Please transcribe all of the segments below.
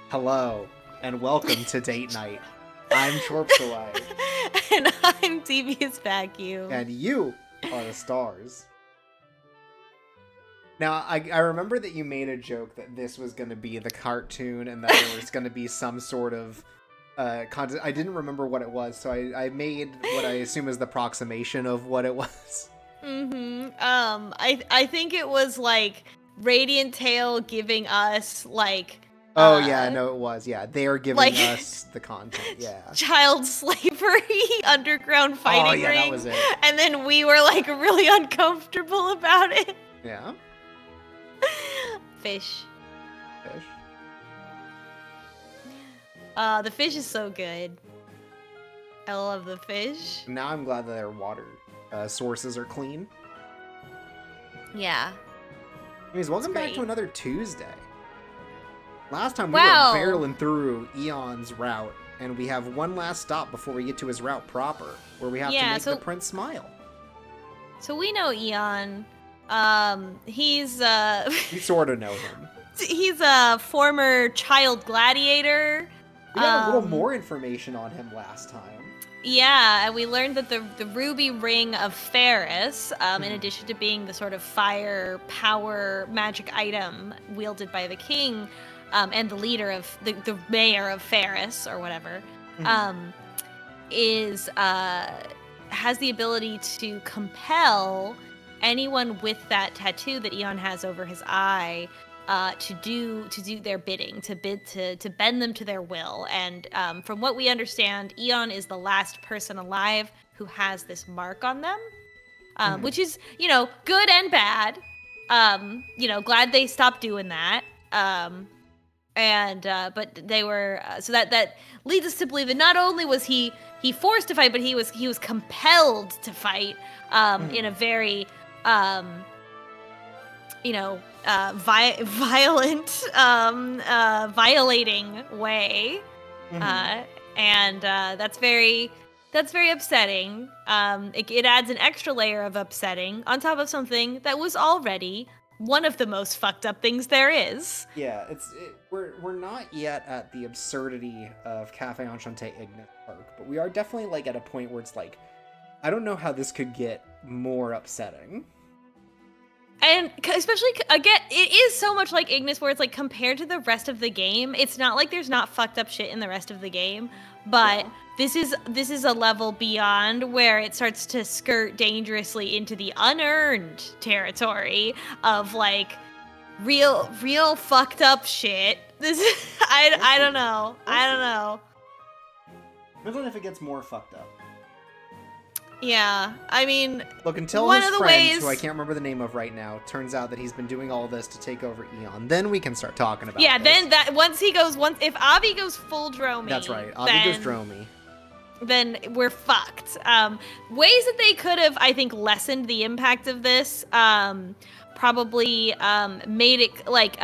Hello, and welcome to Date Night. I'm Chorpsalai. And I'm Devious Vacuum. And you are the stars. Now, I remember that you made a joke that this was going to be the cartoon and that there was going to be some sort of content. I didn't remember what it was, so I made what I assume is the approximation of what it was. I think it was like Radiant Tail giving us like oh yeah, no, it was. Yeah, they are giving like, us the content. Yeah, child slavery underground fighting ring. That was it. And then we were like really uncomfortable about it. Yeah. Fish. The fish is so good. I love the fish. Now I'm glad that their water sources are clean. Yeah. Anyways, welcome back to another Tuesday. Last time we were barreling through Eon's route, and we have one last stop before we get to his route proper, where we have to make the prince smile. So we know Eon. He's We sort of know him. He's a former child gladiator. We got a little more information on him last time. Yeah, and we learned that the ruby ring of Ferris, in addition to being the sort of fire power magic item wielded by the king, and the leader of the mayor of Ferris or whatever, has the ability to compel anyone with that tattoo that Eon has over his eye to do their bidding, to bend them to their will. And from what we understand, Eon is the last person alive who has this mark on them, which is, good and bad. Glad they stopped doing that. But they were so that leads us to believe that not only was he forced to fight, but he was compelled to fight in a very violent, violating way, and that's very upsetting. It adds an extra layer of upsetting on top of something that was already one of the most fucked up things there is. Yeah, we're not yet at the absurdity of Cafe Enchanté Ignis Park, but we are definitely like at a point where it's like, I don't know how this could get more upsetting. And especially, again, it is so much like Ignis where it's like compared to the rest of the game, it's not like there's not fucked up shit in the rest of the game, but this is a level beyond where it starts to skirt dangerously into the unearned territory of like real fucked up shit. I don't know. Depends on if it gets more fucked up. Yeah, I mean, look, until his friend, who I can't remember the name of right now, turns out that he's been doing all this to take over Eon, then we can start talking about this. Then if Avi goes full Dromy. That's right, Avi goes Dromy. Then we're fucked. Ways that they could have, I think, lessened the impact of this, probably made it, like,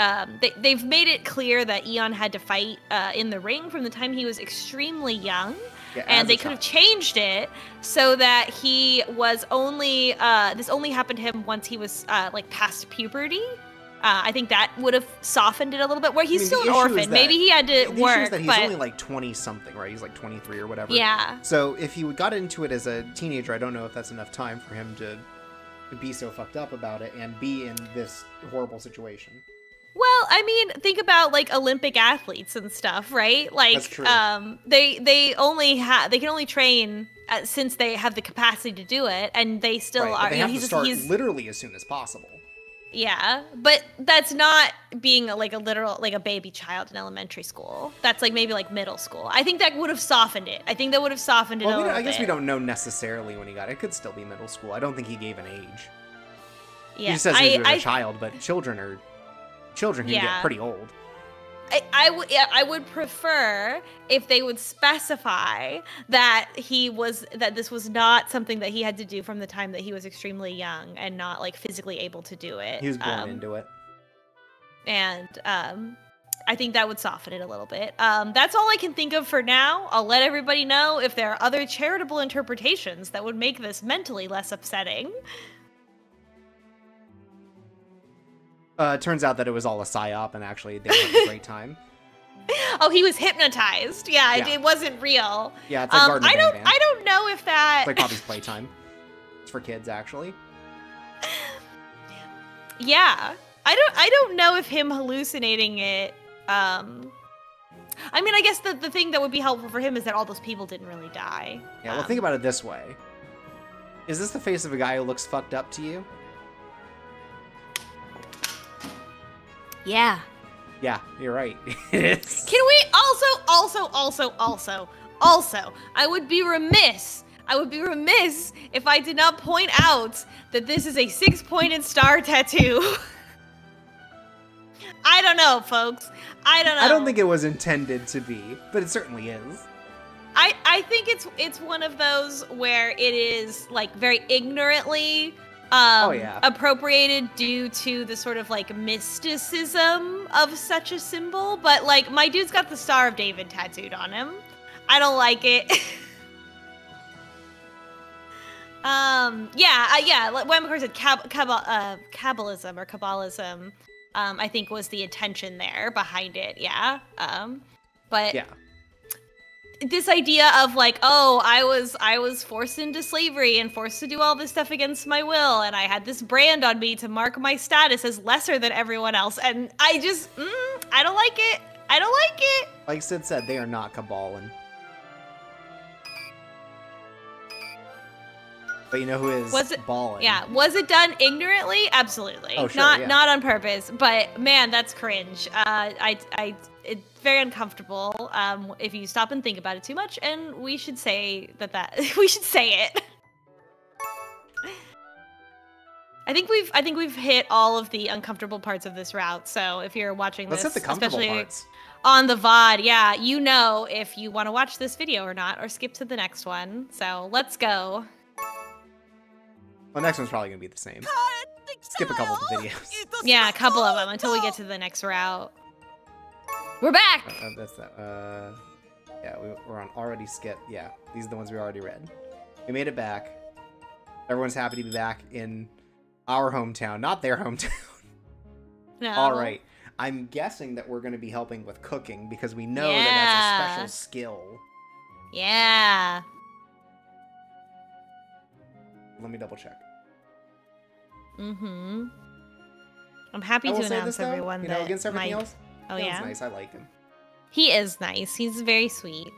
they've made it clear that Eon had to fight in the ring from the time he was extremely young. Yeah, and they could have changed it so that he was only, this only happened to him once he was, like, past puberty. I think that would have softened it a little bit, where he's still an orphan. Maybe he had to work, but he's only, like, 20-something, right? He's, like, 23 or whatever. Yeah. So if he got into it as a teenager, I don't know if that's enough time for him to be so fucked up about it and be in this horrible situation. Well, I mean, think about like Olympic athletes and stuff, right? Like, that's true. They can only train since they have the capacity to do it, and they still are. They have to start literally as soon as possible. Yeah, but that's not being like a baby child in elementary school. That's like maybe like middle school. I think that would have softened it. I think that would have softened it a little bit. I guess we don't know necessarily when he got it. It could still be middle school. I don't think he gave an age. Yeah, he just says he was a child, but children can get pretty old. I would prefer if they would specify that this was not something that he had to do from the time that he was extremely young and not like physically able to do it. He was born into it. And I think that would soften it a little bit. That's all I can think of for now. I'll let everybody know if there are other charitable interpretations that would make this mentally less upsetting. It turns out that it was all a psyop, and actually they had a great time. Oh, he was hypnotized. Yeah, Yeah. It wasn't real. Yeah, it's like Garden of Banban. I don't know if that. It's like Poppy's Playtime. It's for kids, actually. Yeah, I don't know if him hallucinating it. I mean, I guess the thing that would be helpful for him is that all those people didn't really die. Yeah, well, think about it this way. Is this the face of a guy who looks fucked up to you? Yeah. Yeah, you're right. It is. Can we also, I would be remiss if I did not point out that this is a 6-pointed star tattoo. I don't know, folks. I don't know. I don't think it was intended to be, but it certainly is. I think it's one of those where it is like very ignorantly appropriated due to the sort of like mysticism of such a symbol, but like my dude's got the Star of David tattooed on him. I don't like it. Like Wemcourt said, Kabbalism or Kabbalism, I think was the intention there behind it, yeah. But yeah. This idea of like, oh, I was forced into slavery and forced to do all this stuff against my will, and I had this brand on me to mark my status as lesser than everyone else, and I just, I don't like it. I don't like it. Like Sid said, they are not Kabbalan. But you know who is ballin'? Yeah, was it done ignorantly? Absolutely. Oh, sure, not on purpose, but man, that's cringe. It's very uncomfortable if you stop and think about it too much, and we should say that we should say it. I think we've hit all of the uncomfortable parts of this route. So if you're watching this, let's hit the comfortable especially parts on the VOD, yeah, you know if you want to watch this video or not, or skip to the next one. So let's go. Well, next one's probably gonna be the same. Skip a couple of the videos. Yeah, a couple of them until we get to the next route. We're back! That's that. Yeah, we're on already skip. Yeah, these are the ones we already read. We made it back. Everyone's happy to be back in our hometown, not their hometown. No. All right. I'm guessing that we're going to be helping with cooking because we know that that's a special skill. Yeah. Let me double check. Mm-hmm. I'm happy to announce everyone that against everything else. Oh, yeah? yeah? Nice. I like him. He is nice. He's very sweet.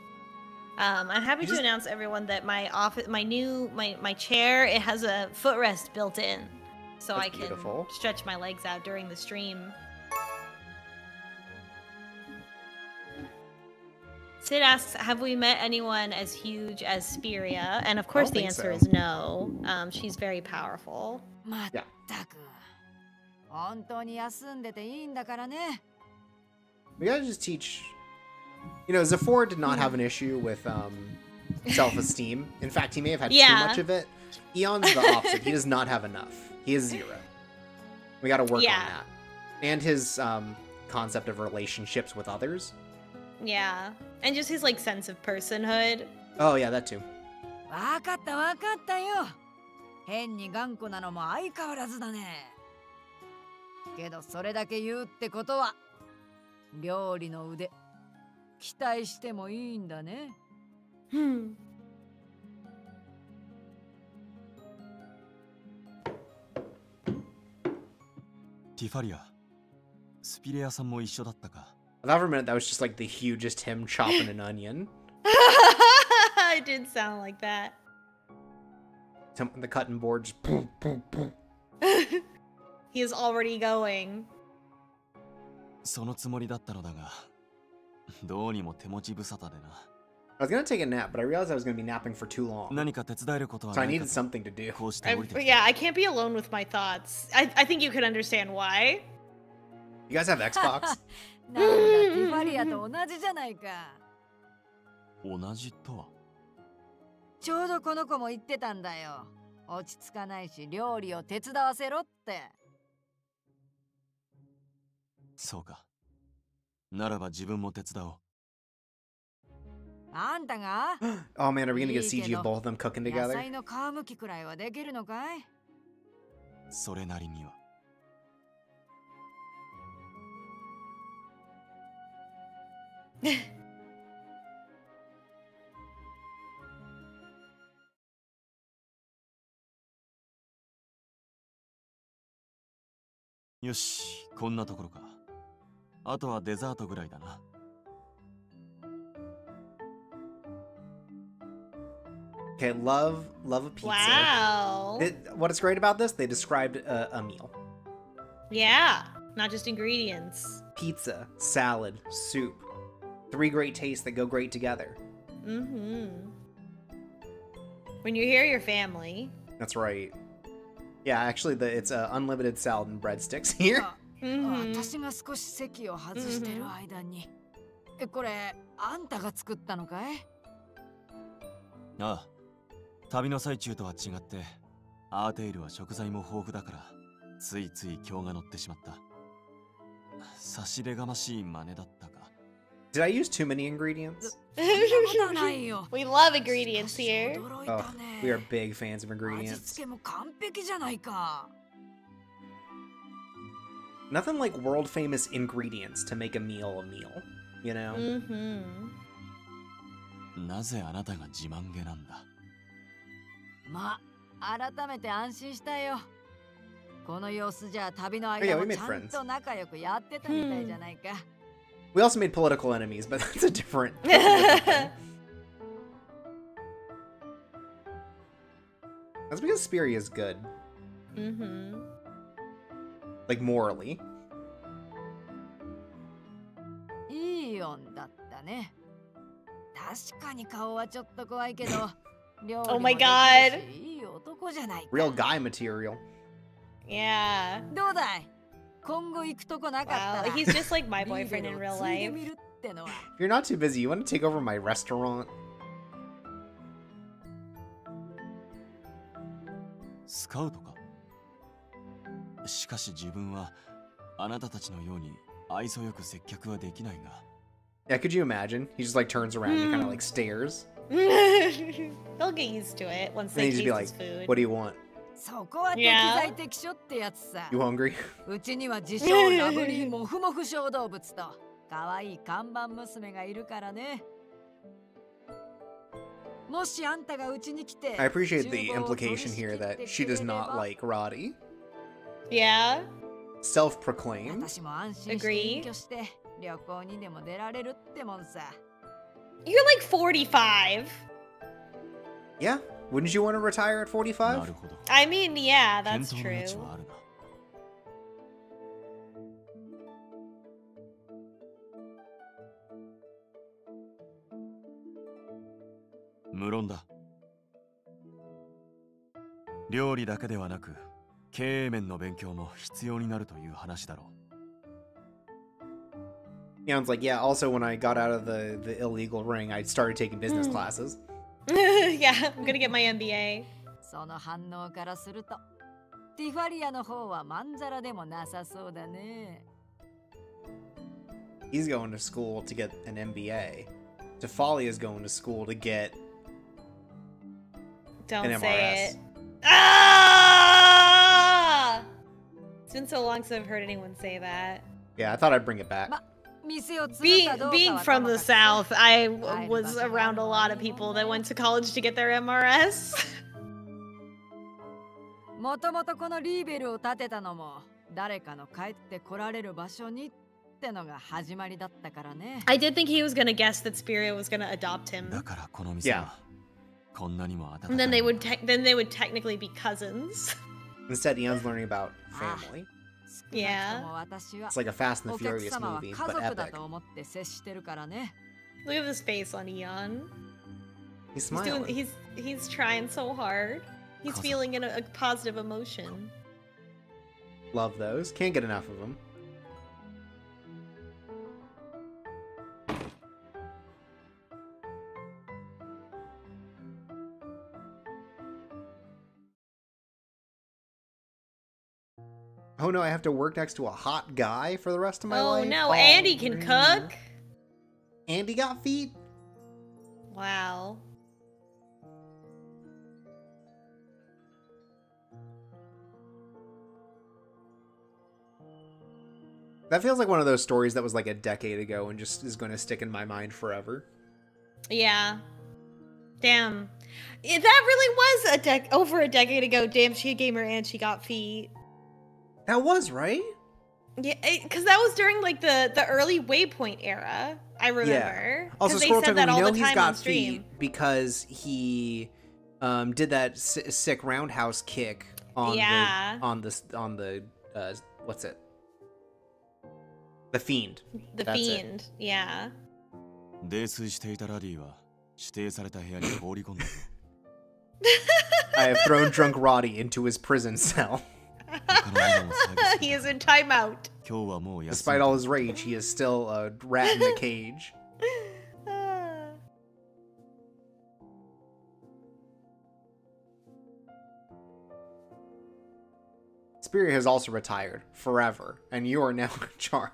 I'm happy to announce everyone that my office, my chair, it has a footrest built in, so I can stretch my legs out during the stream. Sid asks, have we met anyone as huge as Spiria? And of course the answer is no. She's very powerful. Yeah. We gotta just teach. You know, Zephyr did not have an issue with self-esteem. In fact, he may have had too much of it. Eon's the opposite. He does not have enough. He is 0. We gotta work on that. And his concept of relationships with others. Yeah. And just his, like, sense of personhood. Oh, yeah, that too. Tifalia, Spiria さんも一緒だったか? I thought for a minute that was just like the hugest him chopping an onion. It did sound like that. The cutting board just boom, boom, boom. He is already going. そのつもりだったのだが、どうにも手持ち無沙汰でな。I was gonna take a nap, but I realized I was gonna be napping for too long. 何か手伝えることは So な I いか needed something to do. こうして降りてきた。 Yeah, I can't be alone with my thoughts. I think you could understand why. You guys have Xbox? なんだ、ティファリアと同じじゃないか。同じとは。ちょうどこの子も言ってたんだよ。落ち着かないし料理を手伝わせろって。そうか。ならば自分も手伝おう。あんたが Oh man, are we gonna get CG of both of them cooking 野 together? 菜の皮むきくらいはできるのかい？それなりには。よし、こんなところか。あとはデザートぐらいだな。Okay, love a pizza. Wow. What's great about this? They described a meal. Yeah, not just ingredients. Pizza, salad, soup. 3 great tastes that go great together. Mm-hmm. When you hear your family. That's right. Yeah, actually, it's unlimited salad and breadsticks here. 私が少し席を外してる間に。これ、あんたが作ったのかい？ああ、旅の最中とは違って、アーテイルは食材も豊富だから、ついつい興が乗ってしまった。差し出がましい真似だったか。Did I use too many ingredients? We love ingredients here. Oh, we are big fans of ingredients. Nothing like world famous ingredients to make a meal, you know? Mm-hmm. なぜあなたが自慢げなんだ？ま、改めて安心したよ。この様子じゃ旅の間もちゃんと仲良くやってたみたいじゃないか。We also made political enemies, but that's a different thing. That's because Speary is good. Mm-hmm. Like, morally. いい音だったね。確かに顔はちょっと怖いけど、Oh my god. いい男じゃないか。Real guy material. Yeah. どうだい？今後行くとこなかったら。Wow, he's just like my boyfriend in real life. If you're not too busy, you want to take over my restaurant? スカウトか？しかし自分はあなたたちのように愛想よく接客はできないが。Yeah, could you imagine? He just like turns around and kind of like stares. They'll get used to it once they taste his food. What do you want? そこは適材適所ってやつさ。You hungry? うちには自称ラブリーモフモフ小動物と可愛い看板娘がいるからね。もしあんたがうちに来て。I appreciate the implication here that she does not like Roddy. Yeah. Self-proclaimed. 私も安心して隠居して旅行にでも出られるってもんさ。You're like 45. Yeah. Wouldn't you want to retire at 45? I mean, yeah, that's true. 無論だ。料理だけではなく、経営面の勉強も必要になるという話だろう。Sounds like, yeah, also when I got out of the illegal ring, I started taking business classes. Yeah, I'm gonna get my MBA. その反応からすると、ティファリアの方はまんざらでもなさそうだね。He's going to school to get an MBA. Tifalia is going to school to get Don't an MRS. say it. Ah! It's been so long since I've heard anyone say that. Yeah, I thought I'd bring it back. Being from the South, I was around a lot of people that went to college to get their MRS. もともとこのリーベルを建てたのも誰かの帰って来られる場所にってのが始まりだったからね。I did think he was gonna guess that Spirio was gonna adopt him. だからこの店はこんなにも温かい。And then they would technically be cousins. Instead, Ian's learning about family. Yeah. It's like a Fast and the Furious movie, but epic. Look at this face on Ian. He's smiling. He's trying so hard. He's feeling a positive emotion. Love those. Can't get enough of them. Oh no, I have to work next to a hot guy for the rest of my life? Oh no, Andy can cook? Andy got feet? Wow. That feels like one of those stories that was like a decade ago and just is going to stick in my mind forever. Yeah. Damn. That really was over a decade ago. Damn, she a gamer and she got feet. That was, right? Yeah, because that was during like the early Waypoint era. I remember. Yeah. Also, they said that all the time on stream because he did that sick roundhouse kick on the what's it? The Fiend. The That's Fiend. It. Yeah. 泥酔していたラディは指定された部屋に放り込んだ。I have thrown drunk Roddy into his prison cell. He is in timeout. Despite all his rage, he is still a rat in a cage. Spirit has also retired forever, and you are now in charge.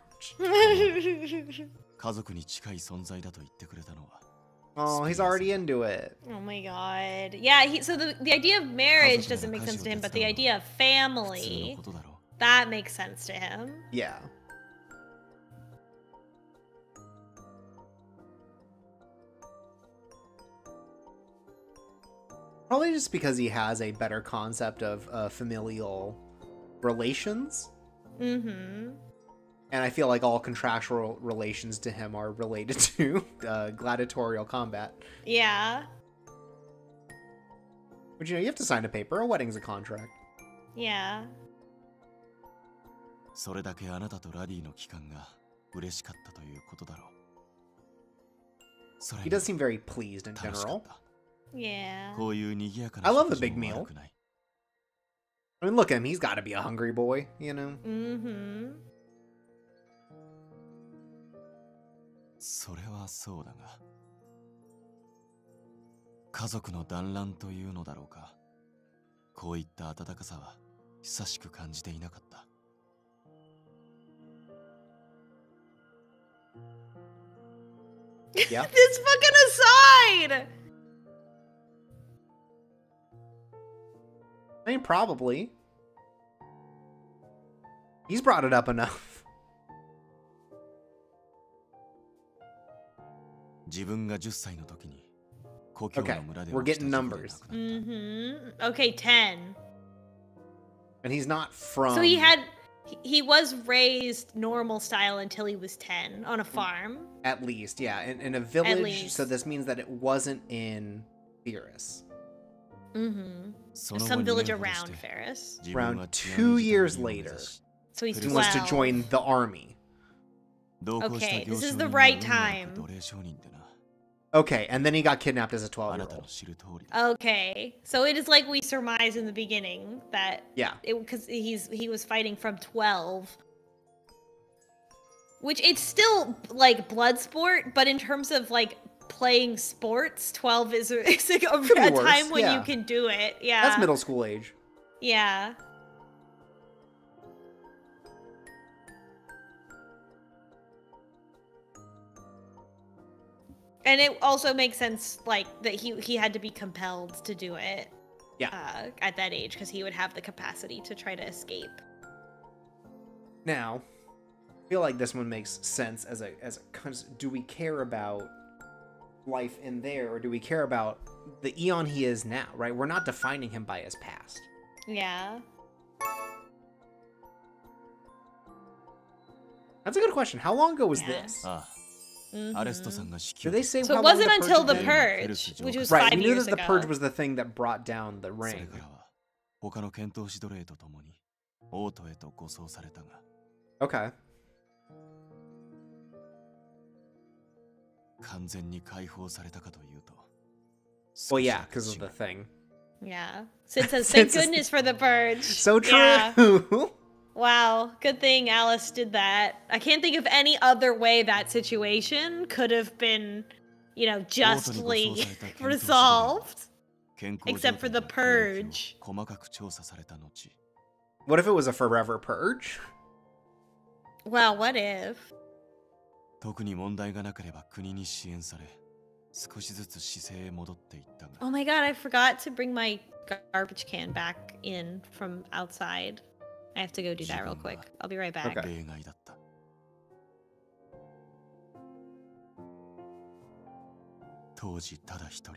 Oh, he's already into it. Oh my god. Yeah, so the idea of marriage doesn't make sense to him, but the idea of family, that makes sense to him. Yeah. Probably just because he has a better concept of familial relations. Mm-hmm. And I feel like all contractual relations to him are related to gladiatorial combat. Yeah. But you know, you have to sign a paper. A wedding's a contract. Yeah. He does seem very pleased in general. Yeah. I love the big meal. I mean, look at him. He's got to be a hungry boy, you know? Mm-hmm. それはそうだが、家族の団らんというのだろうか。こういった温かさは久しく感じていなかった。Yeah. This fucking aside! I mean, probably. He's brought it up enough. Okay, we're getting numbers. Mm-hmm. Okay, 10. And he's not from... So he was raised normal style until he was 10 on a farm. At least, yeah. In a village, so this means that it wasn't in Ferris. Mm-hmm. Some village around Ferris. Around 2 years later. So he wants to join the army. Okay, this is the right time. Okay, and then he got kidnapped as a 12-year-old. Okay, so it is like we surmise in the beginning that because he was fighting from 12, which it's still like blood sport, but in terms of like playing sports, 12 is a time when you can do it. Yeah, that's middle school age. Yeah. And it also makes sense, like, that he had to be compelled to do it. Yeah. At that age, because he would have the capacity to try to escape. Now, I feel like this one makes sense as a do we care about life in there, or do we care about the Eon he is now, right? We're not defining him by his past. Yeah. That's a good question. How long ago was this? Mm-hmm. Did they say so it wasn't until the Purge, which was 5 years ago. Right, we knew that the Purge was the thing that brought down the ring. Okay. Well, yeah, because of the thing. Yeah. Sid says, thank goodness for the Purge. So true! Yeah. Wow, good thing Alice did that. I can't think of any other way that situation could have been, you know, justly resolved. Except for the Purge. What if it was a forever Purge? Well, what if? Oh my god, I forgot to bring my garbage can back in from outside. I have to go do that real quick. I'll be right back. Okay. 当時ただ一人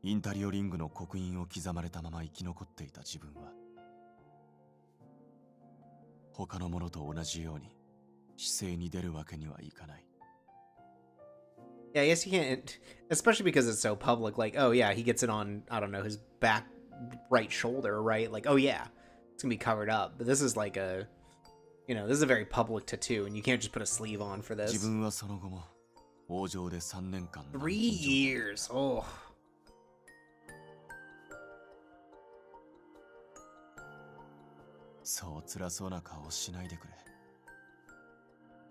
インタリオリングの刻印を刻まれたまま生き残っていた自分は他の者と同じように姿勢に出るわけにはいかない。 Yeah, I guess you can't, especially because it's so public. Like, oh yeah, he gets it on, I don't know, his back right shoulder, right? Like, oh yeah, it's gonna be covered up. But this is like a, you know, this is a very public tattoo, and you can't just put a sleeve on for this. 自分はその後も王城で3年間 3 years. Oh. そう辛そうな顔をしないでくれ。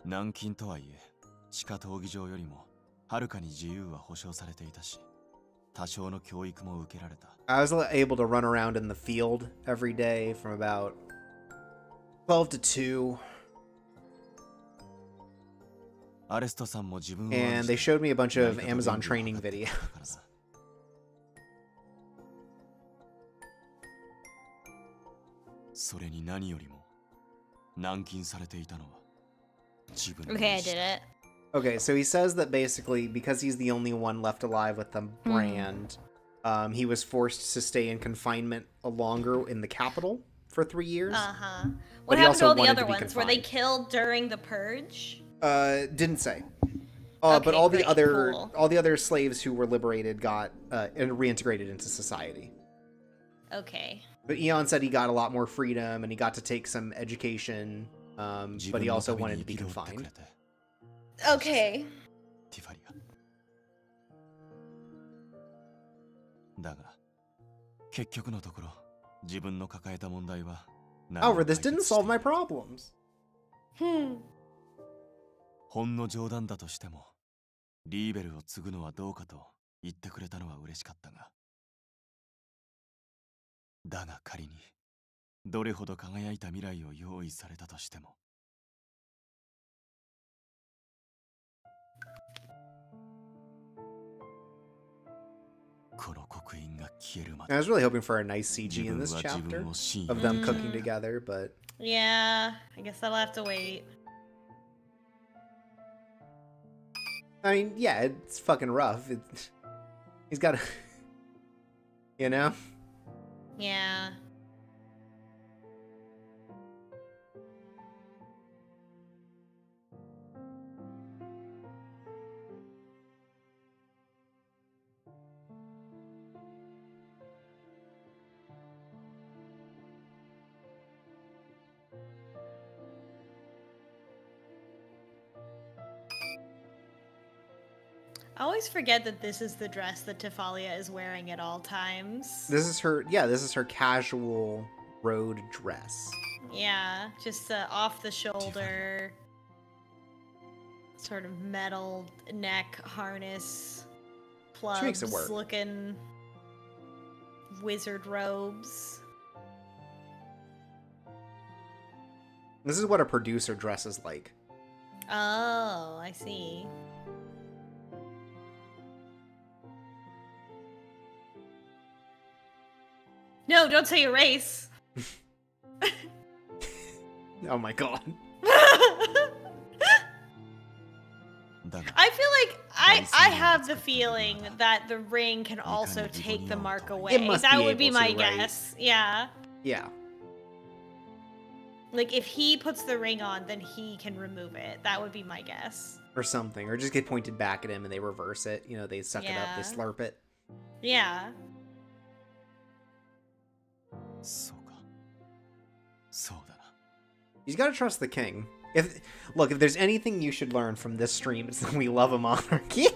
軟禁とはいえ地下闘技場よりもはるかに自由は保障されていたし、多少の教育も受けられた。 I was able to run around in the field every day from about 12 to 2. アレストさんも自分を And they showed me a bunch of Amazon training videos. それに何よりも軟禁されていたのは自分の Okay, I did it. Okay, so he says that basically because he's the only one left alive with the brand, he was forced to stay in confinement longer in the capital for 3 years. Uh-huh. But What he happened to also all the wanted other to be ones? Were they confined. killed during the purge? Didn't say. Okay, But all the great, other cool. all the other slaves who were liberated got reintegrated into society. Okay. But Eon said he got a lot more freedom and he got to take some education, but he also wanted to be confined. Okay. ティファリア。だが結局のところ自分の抱えた問題は However, this didn't solve my problems. ほんの冗談だとしてもリーベルを継ぐのはどうかと言ってくれたのは嬉しかったが、だが仮にどれほど輝いた未来を用意されたとしてもこの刻印が消えるまで I was really hoping for a nice CG in this chapter of them cooking together, but Yeah, I guess I'll have to wait. I mean, yeah, it's fucking rough. He's got to, you know? Yeah. I always forget that this is the dress that Tifalia is wearing at all times. This is her, yeah, this is her casual road dress. Yeah, just off the shoulder, sort of metal neck harness, makes it plugs work. looking wizard robes. This is what a producer dresses like. Oh, I see. No, don't say your race. Oh my god. I feel like I have the feeling that the ring can also take the mark away. It must That be would be able my to, right? guess. Yeah. Yeah. Like if he puts the ring on, then he can remove it. That would be my guess. Or something. Or just get pointed back at him and they reverse it. You know, they suck it up, they Yeah. slurp it. Yeah. そうかそうだな He's got to trust the king. If there's anything you should learn from this stream, it's that we love a monarchy.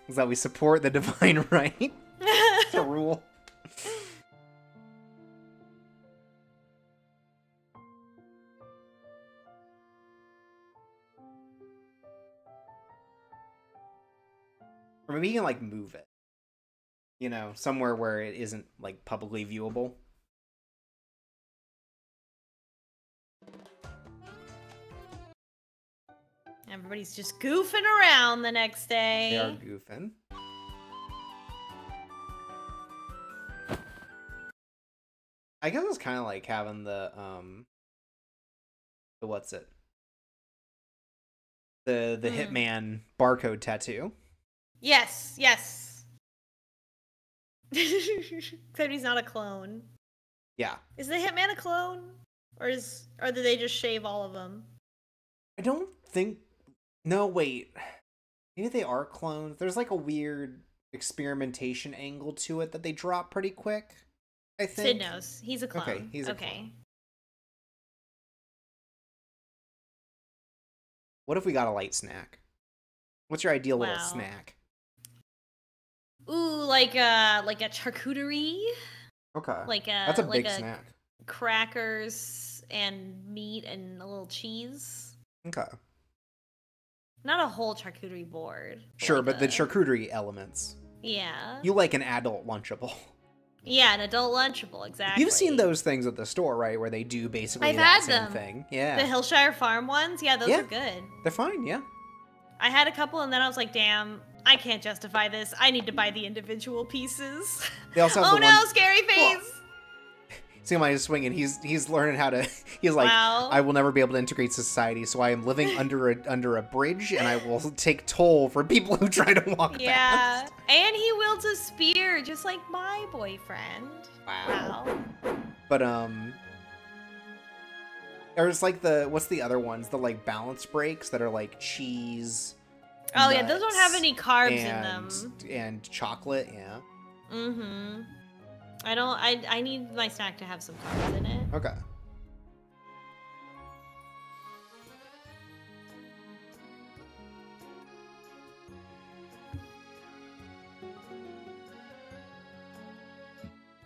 Is that we support the divine right. It's a rule. Or maybe he can, like, move it. You know, somewhere where it isn't, like, publicly viewable. Everybody's just goofing around the next day. They are goofing. I guess it's kind of like having the the Hitman barcode tattoo. Yes, yes. Except he's not a clone. Yeah. Is the Hitman a clone? Or did they just shave all of them? I don't think... No, wait. Maybe they are clones. There's like a weird experimentation angle to it that they drop pretty quick, I think. Sid knows. He's a clone. Okay, he's a clone. What if we got a light snack? What's your ideal little snack? Ooh, like a charcuterie. Okay. That's a big snack. Crackers and meat and a little cheese. Okay. Not a whole charcuterie board. Sure, but the charcuterie elements. Yeah. You like an adult Lunchable. Yeah, an adult Lunchable, exactly. You've seen those things at the store, right? Where they do basically that same thing. Yeah. The Hillshire Farm ones? Yeah, those are good. They're fine, yeah. I had a couple and then I was like, damn, I can't justify this. I need to buy the individual pieces. They also have scary face! Whoa. See him on his swing, and he's learning how to. He's like, I will never be able to integrate society, so I am living under a bridge, and I will take toll for people who try to walk past. And he wields a spear, just like my boyfriend. Wow. But there's like what's the other ones? The like balance breaks that are like cheese. Oh yeah, those don't have any carbs in them. And chocolate, yeah. Mm-hmm. I need my snack to have some carbs in it. Okay.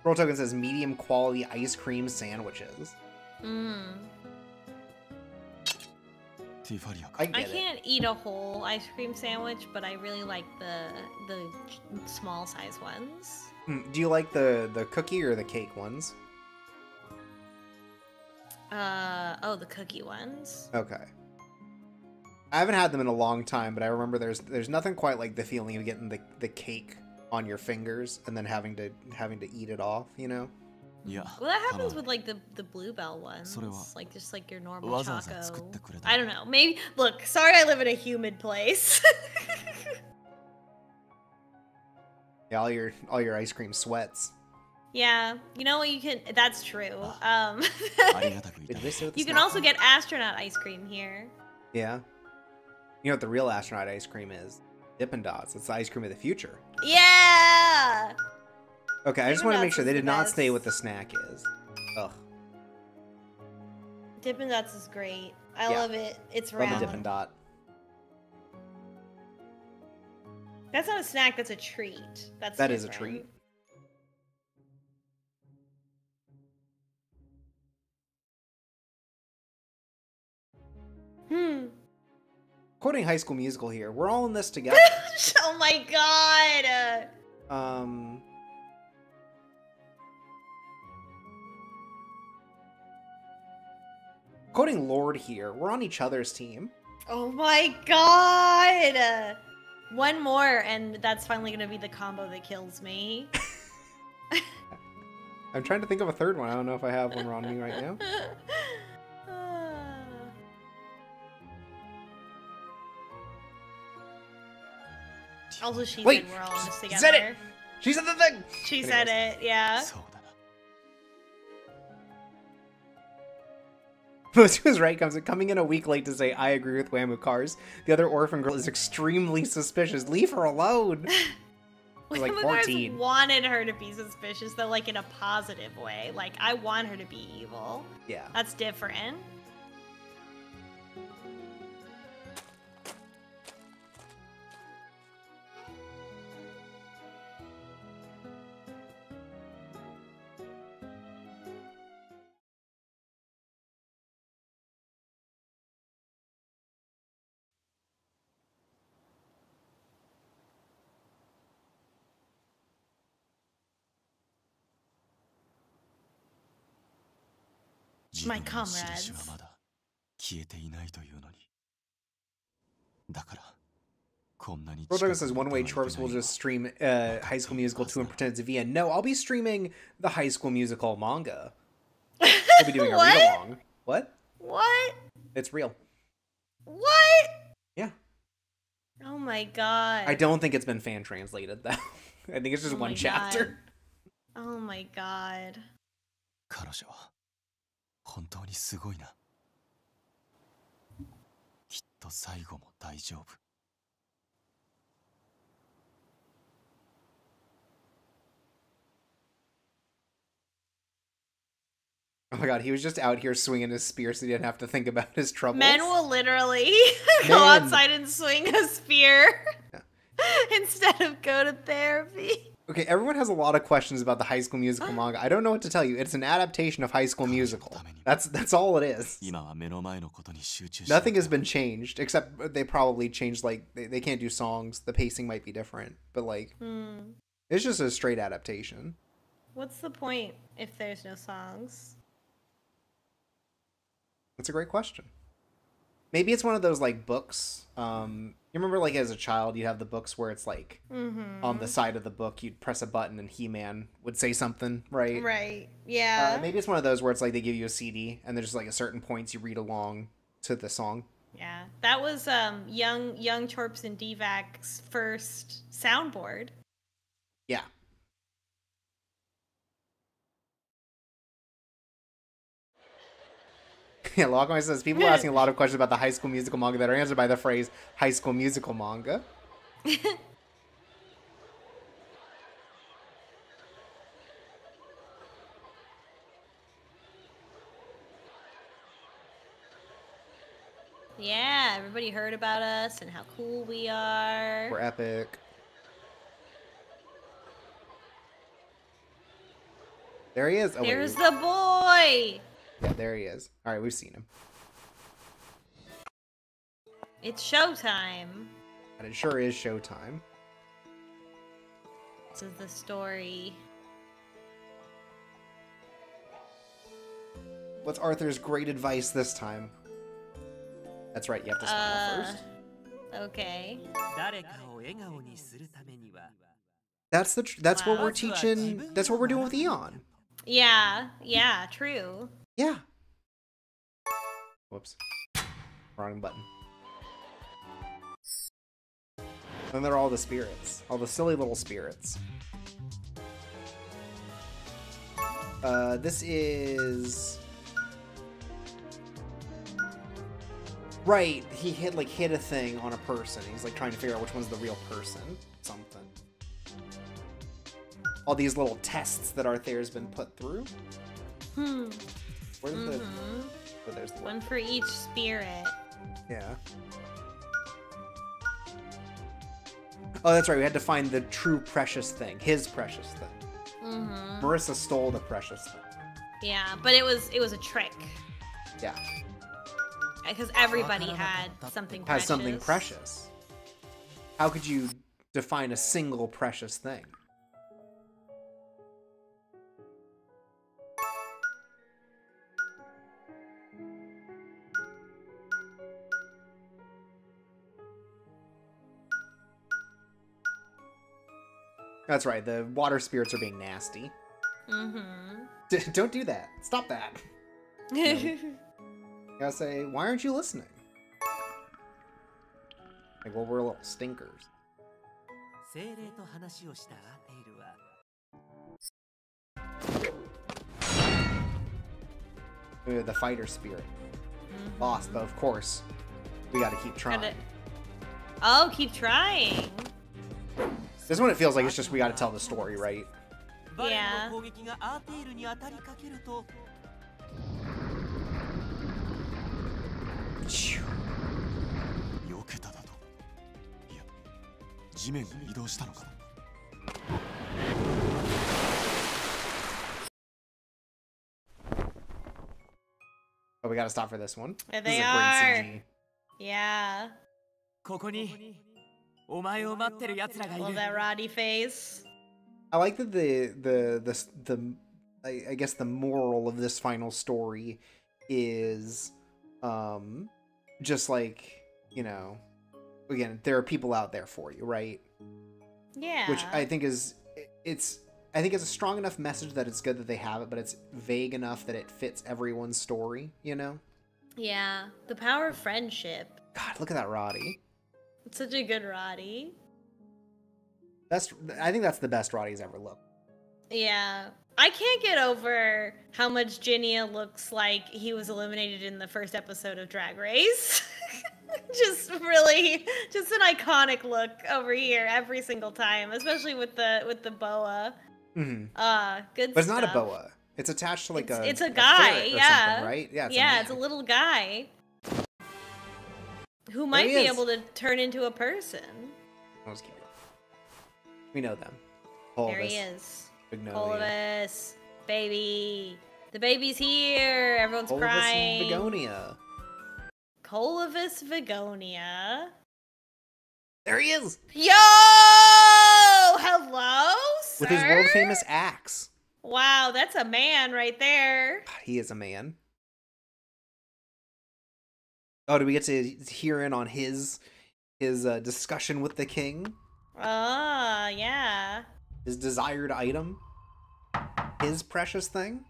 Roll Token says medium quality ice cream sandwiches. Tifalia. I can't eat a whole ice cream sandwich, but I really like the small size ones. Do you like the cookie or the cake ones? The cookie ones. Okay. I haven't had them in a long time, but I remember there's nothing quite like the feeling of getting the cake on your fingers and then having to eat it off, you know? Yeah. Well, that happens with like the Bluebell ones, like just like your normal choco. I don't know. Maybe look. Sorry, I live in a humid place. Yeah, all your ice cream sweats. Yeah, you know what you can. That's true. You can also get astronaut ice cream here. Yeah. You know what the real astronaut ice cream is? Dippin' Dots. It's the ice cream of the future. Yeah. Okay, I just want to make sure they did not say what the snack is. Ugh. Dippin' Dots is great. I love it. It's round. Love the Dippin' Dot. That's not a snack. That's a treat. That is a treat. Quoting High School Musical here. We're all in this together. Oh my god. Quoting Lord here. We're on each other's team. Oh my god. One more, and that's finally gonna be the combo that kills me. I'm trying to think of a third one. I don't know if I have one on me right now. Also, she said we're all in this together. Said it! She said the thing! She said it, yeah. Most was right coming in a week late to say, I agree with Whammoo Cars. The other orphan girl is extremely suspicious. Leave her alone. Like 14. Wanted her to be suspicious, though, like in a positive way. Like, I want her to be evil. Yeah. That's different. My comrades. Roll says one-way Chorps will just stream High School Musical 2 and pretend it's VN. No, I'll be streaming the High School Musical manga. We'll be doing a read-along. What? What? It's real. What? Yeah. Oh my god. I don't think it's been fan translated though. I think it's just one chapter. Oh my god. 彼女は本当にすごいな。きっと最後も大丈夫。Oh my god, he was just out here swinging his spear so he didn't have to think about his troubles. Men will literally go outside and swing a spear instead of go to therapy. Okay, everyone has a lot of questions about the High School Musical manga. I don't know what to tell you. It's an adaptation of High School Musical. That's all it is. Nothing has been changed, except they probably changed, like, they can't do songs. The pacing might be different, but, like, it's just a straight adaptation. What's the point if there's no songs? That's a great question. Maybe it's one of those, like, books. You remember, like, as a child, you'd have the books where it's, like, on the side of the book, you'd press a button and He-Man would say something, right? Right, yeah. Maybe it's one of those where it's, like, they give you a CD, and there's, like, a certain points you read along to the song. Yeah, that was young Chorps and Devac's first soundboard. Yeah. Yeah, Logwine says, people are asking a lot of questions about the High School Musical manga that are answered by the phrase High School Musical manga. Yeah, everybody heard about us and how cool we are. We're epic. There he is. Oh, there's the boy! Yeah, there he is. Alright, we've seen him. It's showtime. And it sure is showtime. This is the story. What's Arthur's great advice this time? That's right, you have to smile first. Okay. That's what we're teaching. That's what we're doing with Eon. Yeah, true. Yeah. Whoops. Wrong button. And they're all the spirits. All the silly little spirits. This is... Right, he hit a thing on a person. He's like trying to figure out which one's the real person. Something. All these little tests that Arthur's been put through. Where's the... Oh, there's the one for each spirit. Yeah. Oh, that's right. We had to find the true precious thing. His precious thing. Marissa stole the precious thing. Yeah, but it was a trick. Yeah. Because everybody had something precious. Has something precious. How could you define a single precious thing? That's right, the water spirits are being nasty. Don't do that. Stop that. You gotta say, why aren't you listening? Like, well, we're little stinkers. The fighter spirit. Lost, but of course, we gotta keep trying. Oh, keep trying. This one, it feels like it's just we gotta tell the story, right? Yeah. Oh, we gotta stop for this one. There this they is a are. great CG. Yeah. Love that Roddy face. I like that I guess the moral of this final story is just like, you know, again, there are people out there for you, right? Yeah. Which I think is it's a strong enough message that it's good that they have it, but it's vague enough that it fits everyone's story, you know? Yeah. The power of friendship. God, look at that Roddy. Such a good Roddy. I think that's the best Roddy's ever looked. Yeah. I can't get over how much Ginia looks like he was eliminated in the first episode of Drag Race. Just an iconic look over here every single time, especially with the boa. Mm-hmm. Good but it's stuff. not a boa. It's attached to it's a guy, yeah. Right? Yeah, it's a little guy who might be able to turn into a person. That was cute. We know them. There he is. Polybus, baby. The baby's here. Everyone's crying. Vigonia. Colobus Vigonia. There he is. Yo! Hello, sir? With his world famous axe. Wow, that's a man right there. He is a man. Oh, do we get to hear in on his discussion with the king? Yeah. His desired item? His precious thing?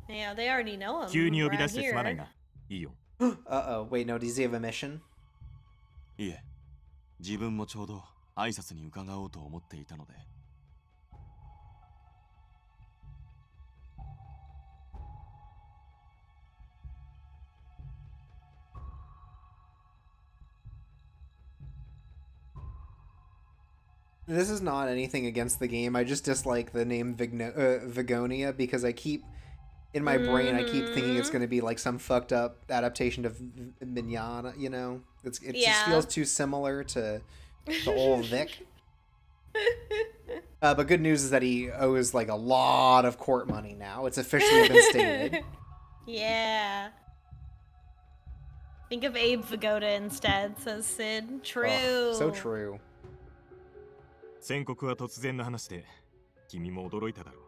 Yeah, they already know him. Around here. Uh-oh, wait, no, does he have a mission? いえ、自分もちょうど挨拶に伺おうと思っていたので。This is not anything against the game. I just dislike the name Vigonia because in my brain, I keep thinking it's going to be like some fucked up adaptation of Mignana, you know? It just feels too similar to old Vic. But good news is that he owes like a lot of court money now. It's officially been stated. Yeah. Think of Abe Vigoda instead, says Sid. True. Oh, so true. 宣告は突然の話で、君も驚いただろ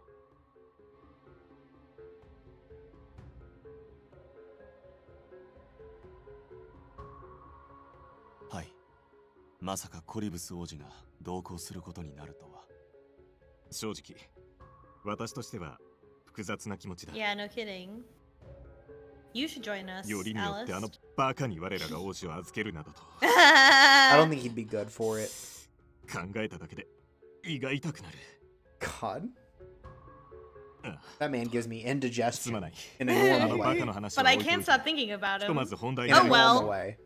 う。はい。まさかコリブス王子が同行することになるとは。正直、私としては複雑な気持ちだ。Yeah, no kidding. You should join us, よりによってあのバカに我らが王子を預けるなどと。I don't think he'd be good for it. 考えただけで胃が痛くなる。God? That man gives me indigestion すまない。 in a normal way. But I can't stop thinking about ひと him. まず本題 In a Oh well. normal way.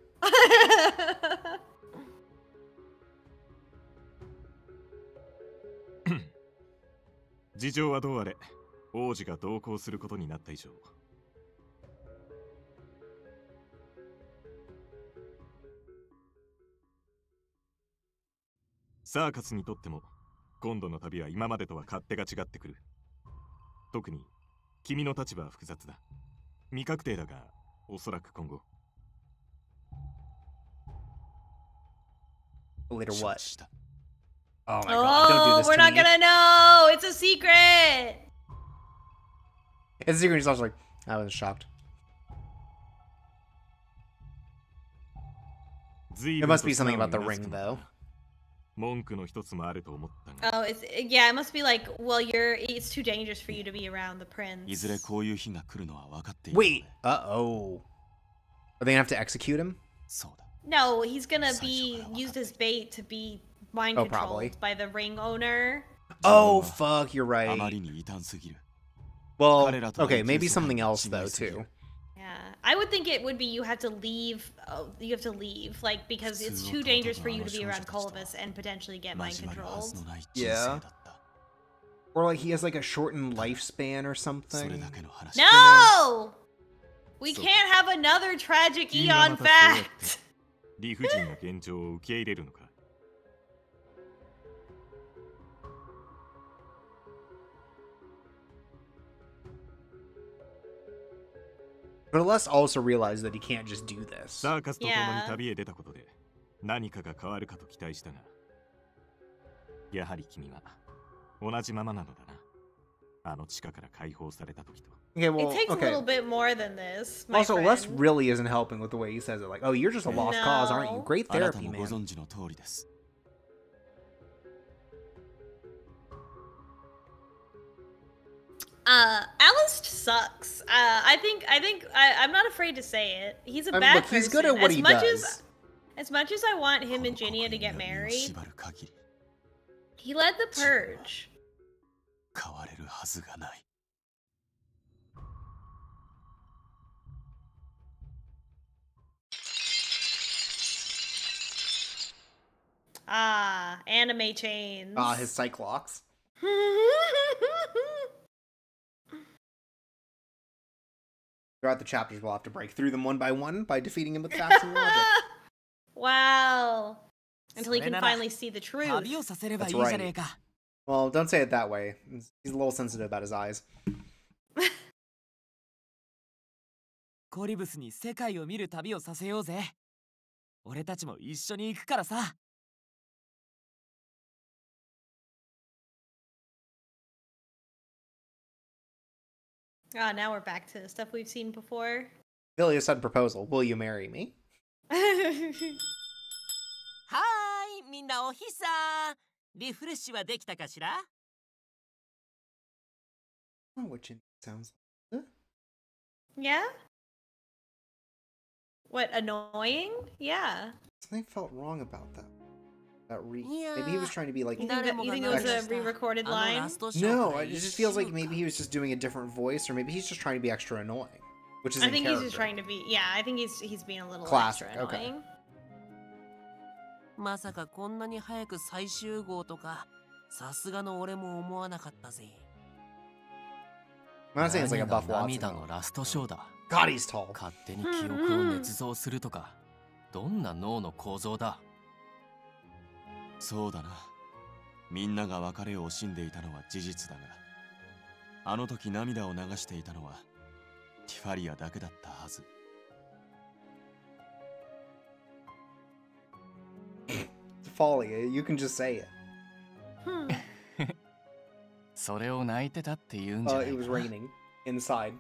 事情はどうあれ、王子が同行することになった以上。サーカスにとっても今度の旅は今までとは勝手が違ってくる。特に君の立場は複雑だ。未確定だが、おそらく今後。Later what? Oh my god, don't do this we're to not me. gonna know! It's a secret! It's a secret, he's also like, I was shocked. It must be something about the ring, though. 文句の一つもあると思ったが。Oh, yeah, it must be like, well, it's too dangerous for you to be around the prince. いずれこういう日が来るのは分かっている。Wait, uh-oh. Are they gonna have to execute him? そうだ。No, he's gonna be used as bait to be mind controlled probably. by the ring owner. Oh, fuck, you're あ right. まりに異端すぎる。 Well, okay, maybe something else, though, too. Yeah, I would think it would be you have to leave. Oh, you have to leave, like, because it's too dangerous for you to be around Colobus and potentially get mind controlled. Yeah. Or like he has like a shortened lifespan or something. No! We can't have another tragic Eon fact! 理不尽な現状を受け入れるのか。But let's also realize that he can't just do this. サーカスと共に旅へ出たことで何かが変わるかと期待したが、やはり君は同じままなのだな。あの地下から解放された時と。Okay, well, It takes okay. a little bit more than this. My Also, friend. Les really isn't helping with the way he says it. Like, oh, you're just a lost cause, aren't you? Great あなた therapy, もご man. 存知の通りです。Alice sucks. I'm not afraid to say it. He's a bad person. He's good at what he does. As much as I want him and Ginia to get married, he led the purge. Anime chains. His Cyclops. Throughout the chapters, we'll have to break through them one by one by defeating him with facts and logic. Wow. Until he can finally see the truth. That's right. Well, don't say it that way. He's a little sensitive about his eyes. コリブスに世界を見る旅をさせようぜ。俺たちも一緒に行くからさ。Now we're back to stuff we've seen before. Tifalia said proposal. Will you marry me? はーい、みんなおひさ。リフレッシュはできたかしら？ Oh, which sounds like... Yeah? What, annoying? Yeah. Something felt wrong about that. Maybe he was trying to be like... You think it was a re-recorded line? No, it just feels like maybe he was just doing a different voice, or maybe he's just trying to be extra annoying. Which is I think he's just trying to be... Yeah, I think he's being a little classic, extra annoying. Okay. まさかこんなに早く再集合とか、さすがの俺も思わなかったぜ。I'm not saying it's like a buff Watson. God, he's tall. 勝手に記憶を捏造するとか、どんな脳の構造だ。そうだな。みんなが別れを惜しんでいたのは事実だが、あの時涙を流していたのはティファリアだけだったはず。Tifalia, you can just say it. それを泣いてたって言うんじゃないか。 It was raining inside.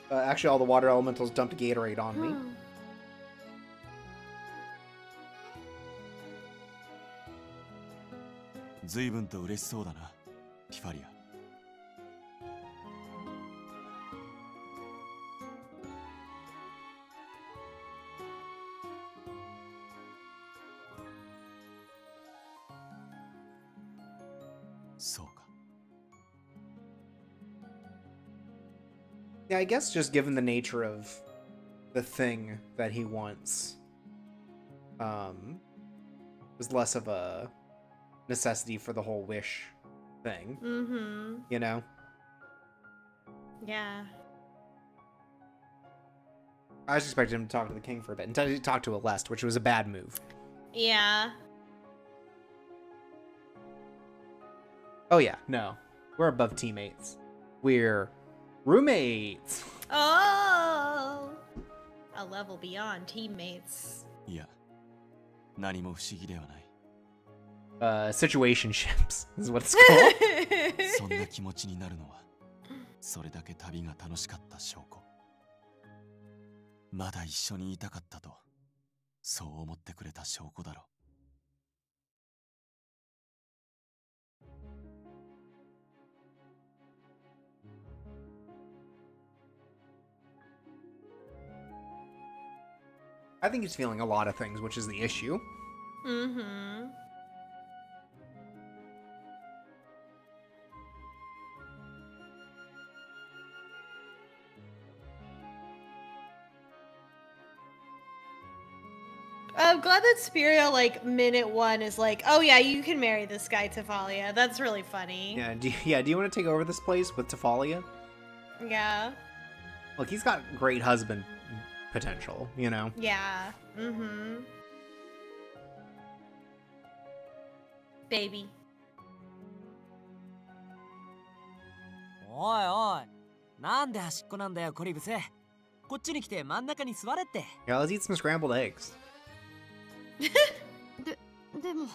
Actually, all the water elementals dumped Gatorade on me. Zuibun to ureshisou da na, Tifalia. So ka. Yeah, I guess just given the nature of the thing that he wants, was less of a necessity for the whole wish thing. Mm-hmm. You know? Yeah. I was expecting him to talk to the king for a bit, until he talked to Aleste, which was a bad move. Yeah. Oh yeah, no. We're above teammates. We're roommates. Oh! A level beyond teammates. Yeah. 何も不思議ではない。Situationships is what it's called. そんな気持ちになるのは、それだけ旅が楽しかった証拠。まだ一緒にいたかったと、そう思ってくれた証拠だろう。I think he's feeling a lot of things, which is the issue. Mm-hmm. I'm glad that Spirio, like, minute one is like, oh yeah, you can marry this guy, Tifalia. That's really funny. Yeah, do you want to take over this place with Tifalia? Yeah. Look, he's got great husband potential, you know? Yeah. Mm-hmm. Baby. おいおい、なんで端っこなんだよ、コリブス。こっちに来て真ん中に座れって。Yeah, let's eat some scrambled eggs. でも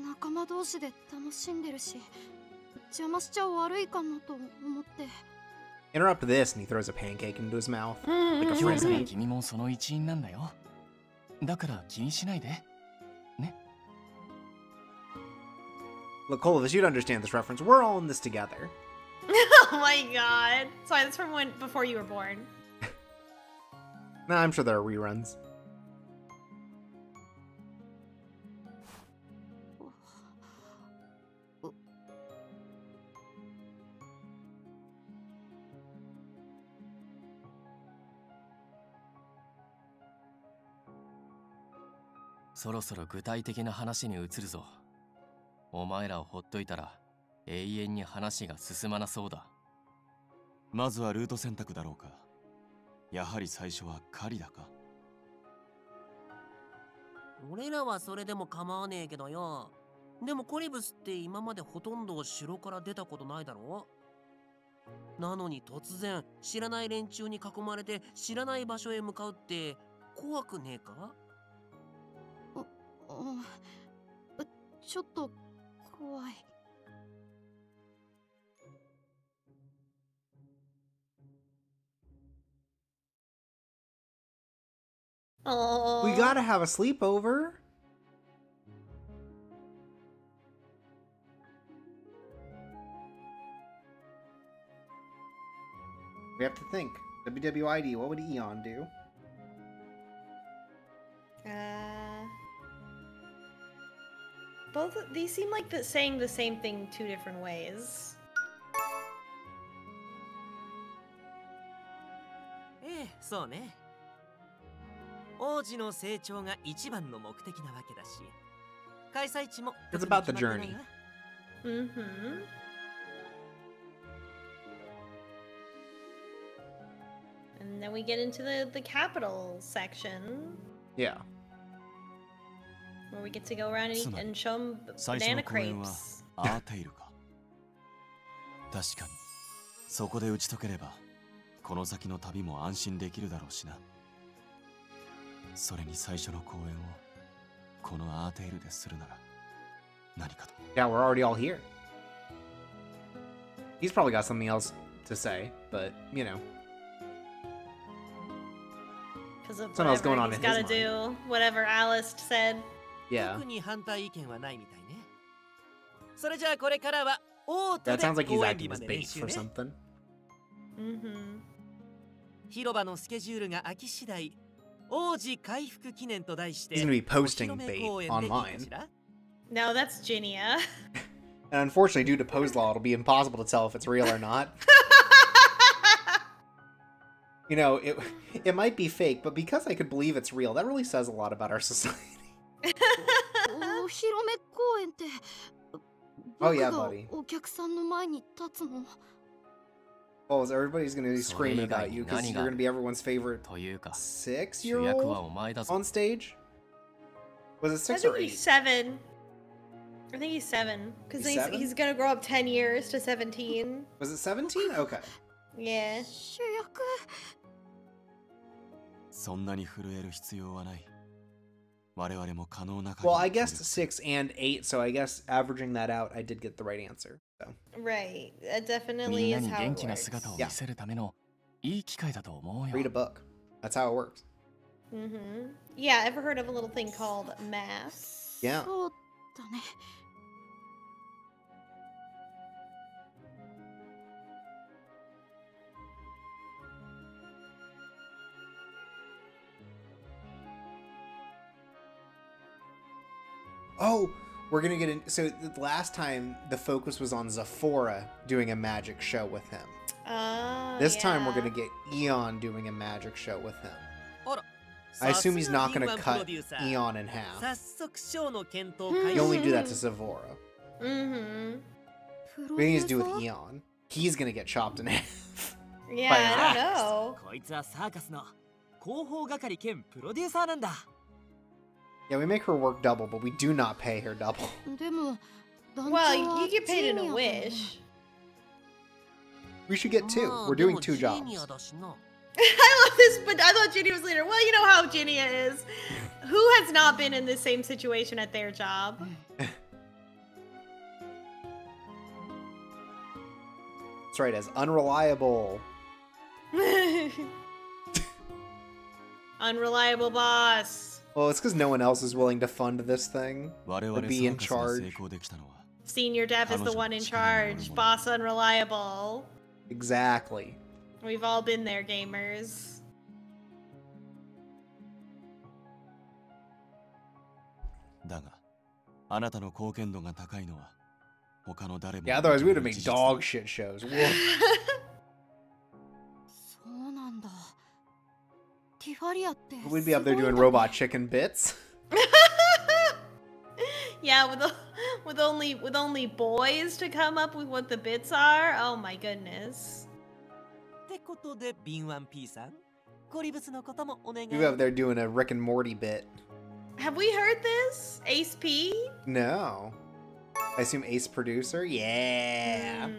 仲間同士で楽しんでるし、邪魔しちゃ悪いかなと思って。Interrupt this, and he throws a pancake into his mouth, like a frenzy. 君もその一員なんだよ。だから気にしないで。ね。Look, Clovis, you'd understand this reference. We're all in this together. Oh my god. Sorry, that's from before you were born. Nah, I'm sure there are reruns. So ろそろ具体的な話に移るぞ。お前らをほっといたら永遠に話が進まなそうだ。まずはルート選択だろうか。やはり最初は狩りだか。俺らはそれでも構わねえけどよ。でもコリブスって今までほとんど城から出たことないだろ。なのに突然知らない連中に囲まれて知らない場所へ向かうって怖くねえか？ちょっと怖い。Oh. We gotta have a sleepover. We have to think. WWID, what would Eon do? Both these seem like saying the same thing two different ways. そうね。王子の成長が一番の目的なわけだし、開催地も It's about the journey. Mm-hmm. And then we get into the capital section. Yeah. Where we get to go around and eat and show them banana crepes. アーテイルか。確かに、そこで打ち解ければ、この先の旅も安心できるだろうしな。それに最初の公演をこのアーテイルでするなら何かと。Yeah, we're already all here. He's probably got something else to say, but you know. Because of something else going on he's in got to his do whatever Alice said. Yeah. 特に反対意見はないみたいね。それじゃあこれからはオート That で sounds like he's 公演 acting 日ま as で練 bait 習 for ね。something. Mm-hmm. 広場のスケジュールが空き次第、王子回復記念と題して He's gonna be お posting 披露目 bait 公演でいいか online. しら？ No, that's Ginia. And unfortunately, due to pose law, it'll be impossible to tell if it's real or not. You know, it might be fake, but because I could believe it's real, that really says a lot about our society. お披露目公演って Oh yeah, 僕が buddy. お客さんの前に立つの？ Oh, so everybody's gonna be screaming about you because you're gonna be everyone's favorite というか、 6-year-old お前だぞ。 on stage? Was it I 6 or think 8? he's 7. I think he's 7. Because He's 7? he's gonna grow up 10 years to 17. Was it 17? Okay. Yeah. 主役？そんなに震える必要はない。我々も可能な限り Well, I guessed 6 and 8, so I guess averaging that out, I did get the right answer. So. Right. That み definitely んな is に how 元 it 気な works. 姿を見せるためのいい機会だと思うよ。 Read a book. That's how it works. Mm-hmm. Yeah, ever heard of a little thing called math? Yeah. そうだね。Oh, we're gonna get in. So the last time the focus was on Zephora doing a magic show with him. This time we're gonna get Eon doing a magic show with him. I assume he's not gonna cut Eon in half. 早速ショーの検討 You 開始。 only do that to Zephora. Mm-hmm. プロ What デ are ュ you ー gonna do サ with ー？ Eon? He's gonna get chopped in half. Yeah, By I an don't know. こいつはサーカスの広報係兼プロデューサーなんだ。 Yeah, we make her work double, but we do not pay her double. でも団長 Well, は you get paid in ジ a ニアだもん。 wish. We should get 2. まあ We're で doing も 2ジーニア jobs. だしな。 I love this, but I thought Ginny was leader. Well, you know how Ginny is. Who has not been in the same situation at their job? That's right, as unreliable. Unreliable boss. Well, it's because no one else is willing to fund this thing. 我々 To be in サーカスが成 charge. 功できたのは Senior Dev is the one in charge. Boss unreliable. Exactly. We've all been there, gamers. Yeah, otherwise we would have made dog shit shows. We'd be up there doing robot chicken bits. Yeah, with only boys to come up with what the bits are. Oh my goodness. You up there doing a Rick and Morty bit. Have we heard this? Ace P? No. I assume Ace Producer? Yeah.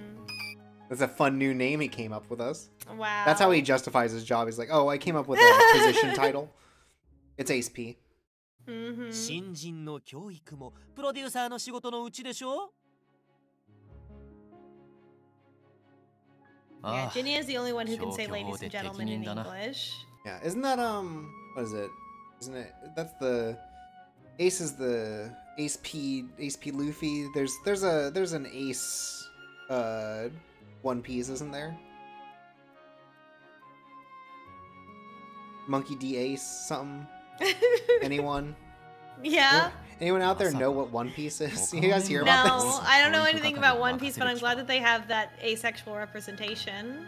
That's a fun new name he came up with us. Wow. That's how he justifies his job. He's like, oh, I came up with a position title. It's Ace P. Mm-hmm. Yeah, Ginny is the only one who can say ladies and gentlemen in English. Yeah, isn't that, what is it? Isn't it, that's the, Ace is the Ace P Luffy. There's an Ace, One Piece, isn't there? Monkey D Ace, something? Anyone? Yeah. Anyone out there know what One Piece is? You guys hear about this? No, I don't know anything about One Piece, but I'm glad that they have that asexual representation.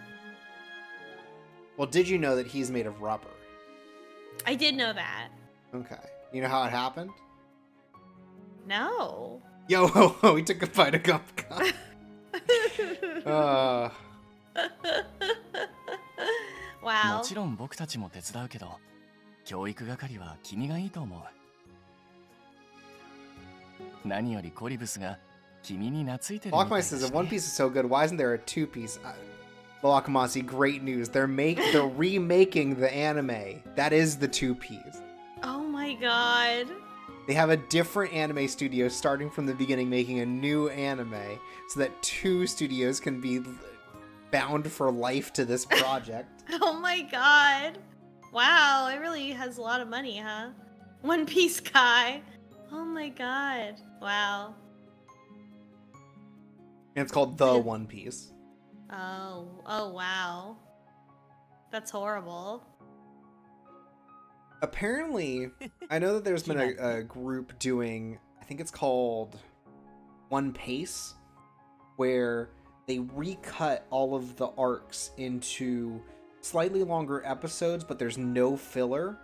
Well, did you know that he's made of rubber? I did know that. Okay. You know how it happened? No. Yo, ho, ho, he took a bite of gum. Wow. Lockmai says, if One Piece is so good, why isn't there a two-piece? Lockmasi, great news. They're remaking the anime. That is the two-piece. Oh my god. They have a different anime studio starting from the beginning, making a new anime, so that two studios can be bound for life to this project. Oh my god. Wow, it really has a lot of money, huh? One Piece guy. Oh my god. Wow. And it's called The One Piece. Oh wow. That's horrible. Apparently, I know that there's been a group doing, I think it's called One Piece, where they recut all of the arcs into slightly longer episodes, but there's no filler.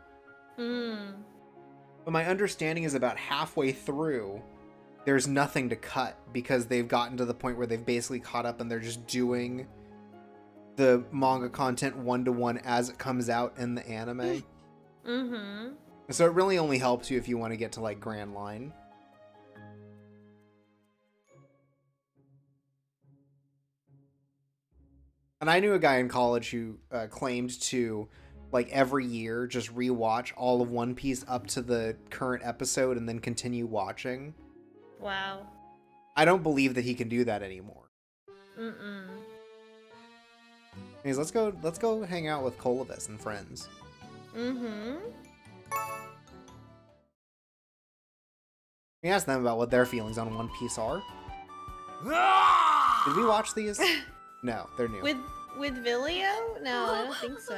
But my understanding is about halfway through, there's nothing to cut because they've gotten to the point where they've basically caught up and they're just doing the manga content one-to-one as it comes out in the anime. Mm-hmm. So it really only helps you if you want to get to, like, Grand Line. And I knew a guy in college who claimed to, like, every year just rewatch all of One Piece up to the current episode and then continue watching. Wow. I don't believe that he can do that anymore. Anyways, let's go hang out with Colavis and friends. We asked them about what their feelings on One Piece are. Did we watch these? No, they're new. With Vilio? No, I don't think so.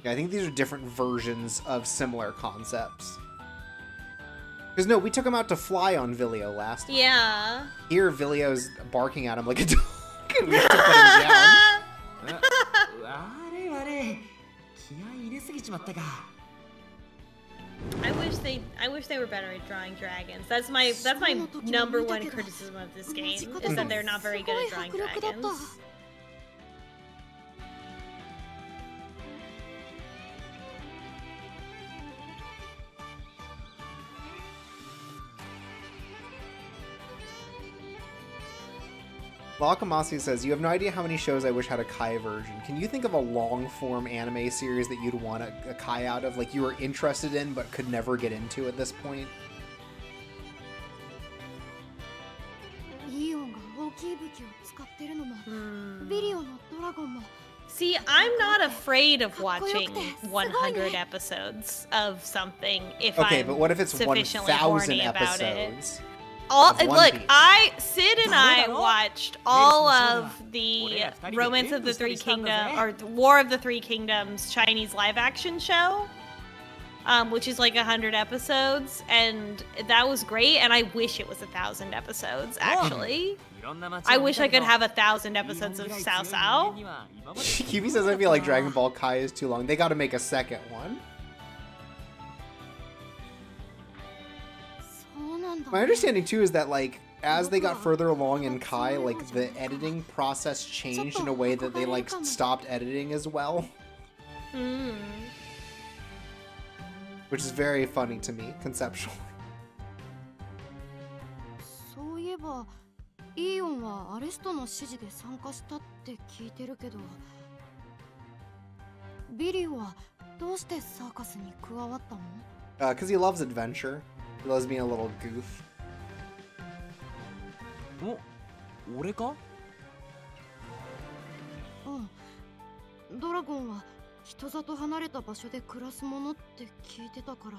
Yeah, I think these are different versions of similar concepts. Because no, we took him out to fly on Vilio last time. Yeah. Here, Vilio's barking at him like a dog, and we have to put him down. I wish they were better at drawing dragons. That's my number one criticism of this game, is that they're not very good at drawing dragons. Lakamasi says, you have no idea how many shows I wish had a Kai version. Can you think of a long-form anime series that you'd want a Kai out of? Like, you were interested in, but could never get into at this point? See, I'm not afraid of watching 100 episodes of something if okay, I'm but what if it's sufficiently 1,000 horny about it. episodes? Look, Piece? Sid and I watched all of the Romance of the Three Kingdoms, or War of the Three Kingdoms Chinese live-action show, which is like 100 episodes, and that was great, and I wish it was 1,000 episodes, actually. I wish I could have 1,000 episodes of Cao Cao. Kiwi says I feel like Dragon Ball Kai is too long. They gotta make a second one. My understanding too is that like as they got further along in Kai, like the editing process changed in a way that they like stopped editing as well. Which is very funny to me, conceptually. そういえば、イーオンはアレストの指示で参加したって聞いてるけど、ビリーはどうしてサーカスに加わったの？ Because he loves adventure. He loves being a little goof. 俺か？うん。ドラゴンは人里離れた場所で暮らすものって聞いてたから、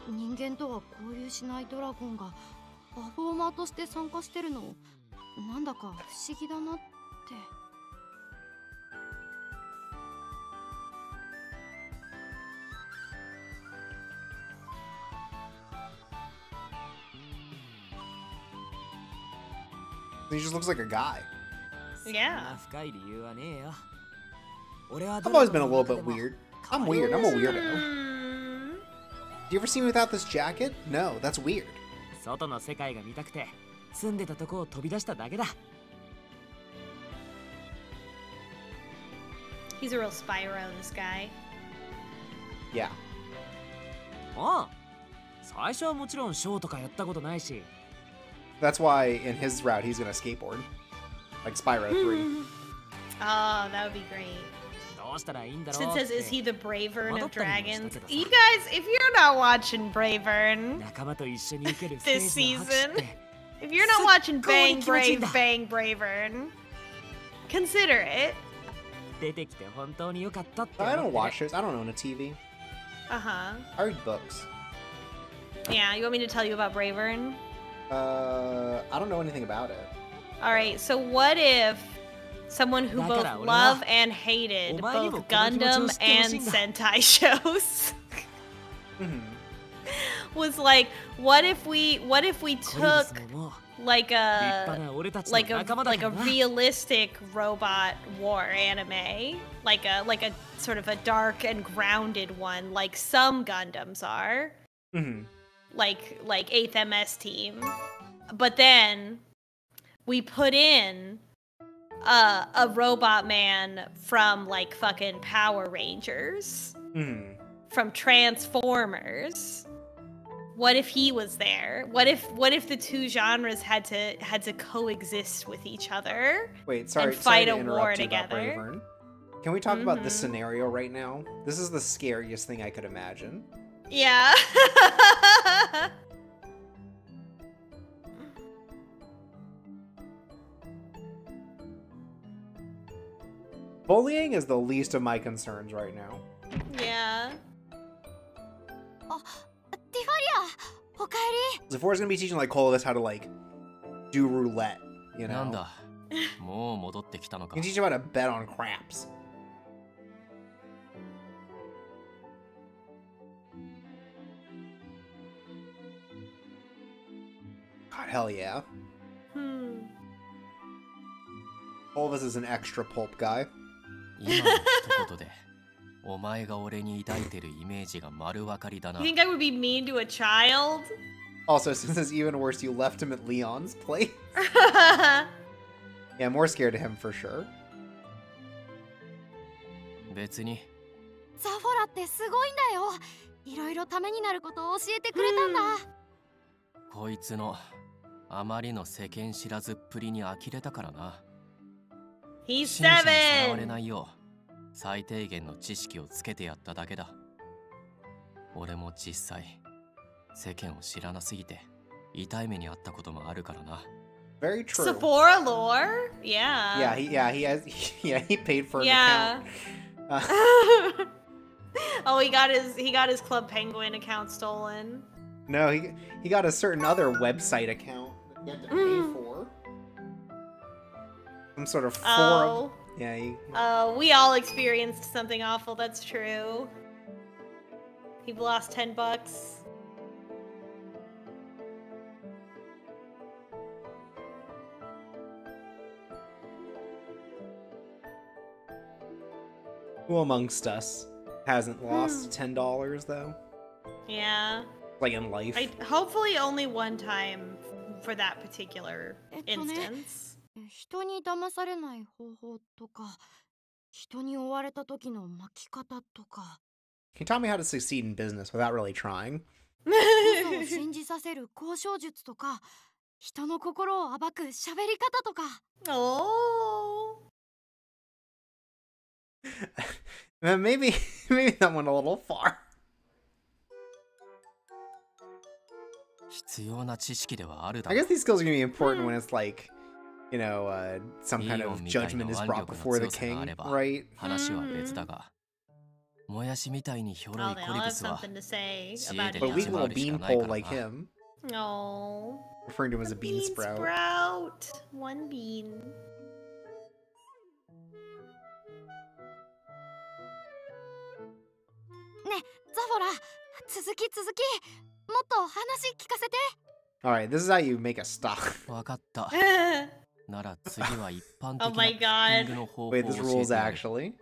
人間とは交流しないドラゴンがパフォーマーとして参加してるの、なんだか不思議だなって。He just looks like a guy. Yeah. I've always been a little bit weird. I'm weird. I'm a weirdo. Do you ever see me without this jacket? No, that's weird. He's a real Spyro, this guy. Yeah. ああ、最初はもちろんショーとかやったことないし。That's why in his route he's gonna skateboard. Like Spyro 3. Oh, that would be great. Sid says, is he the Bravern of dragons? You guys, if you're not watching Bravern this season, if you're not watching Bang Brave Bang Bravern, consider it. I don't watch this. I don't own a TV. Uh-huh. I read books. Yeah, you want me to tell you about Bravern? I don't know anything about it. Alright, so what if someone who both love and hated both Gundam and Sentai shows was like, what if we took like a realistic robot war anime, like a sort of a dark and grounded one, like some Gundams are. Like 8th MS team, but then we put in a robot man from like fucking Power Rangers, from Transformers. What if he was there? What if the two genres had to coexist with each other? Wait, sorry, and fight sorry a to war interrupt you about together? Bravern. Can we talk about this scenario right now? This is the scariest thing I could imagine. Yeah. Bullying is the least of my concerns right now. Yeah. Tifalia, okaeri. Zephyr's gonna be teaching like Colas how to like do roulette, you know? You can teach him how to bet on craps. God, hell yeah. All of us is an extra pulp guy. You think I would be mean to a child? Also, since it's even worse, you left him at Leon's place. Yeah, I'm more scared of him for sure. ザフォラってすごいんだよ。いろいろためになることを教えてくれたんだ。こいつのあまりの世間知らずっぷりに呆れたからな。He's 真摯にさらわれ 7. ないよう最低限の知識をつけてやっただけだ。俺も実際世間を知らなすぎて痛い目にあったこともあるからな。Very true. Sephora lore? Yeah. He paid for an account. Oh, he got his Club Penguin account stolen. No, he got a certain other website account that he had to pay for. Some sort of forum. Oh. Yeah. We all experienced something awful. That's true. People lost $10. Who amongst us hasn't lost $10 though? Yeah. Like in life. Hopefully only one time for that particular instance. 人に騙されない方法とか、人に追われた時の巻き方とか。Can you tell me how to succeed in business without really trying? 嘘を信じさせる交渉術とか、人の心を暴く喋り方とか。Oh. maybe that went a little far. 必要な知識ではあるだ I ろう。 guess these skills are going to be important when it's like, you know, some kind of judgment is brought before the king, right? 話は別だが、もやしみたいにひょろ Oh, い they コ all リブ have スは something to say 知恵 about で But 立 we ち little 回るしかない beanpole から like な。 him, No. referring to him as a bean sprout. Sprout. One bean. ね、ザフォラ、続き。もっと話聞かせて。Alright, this is how you make a stock. わかった。なら次は一般 Oh 的な my ピッキング god. の方法を Wait, 教 this え rules てやる。 actually.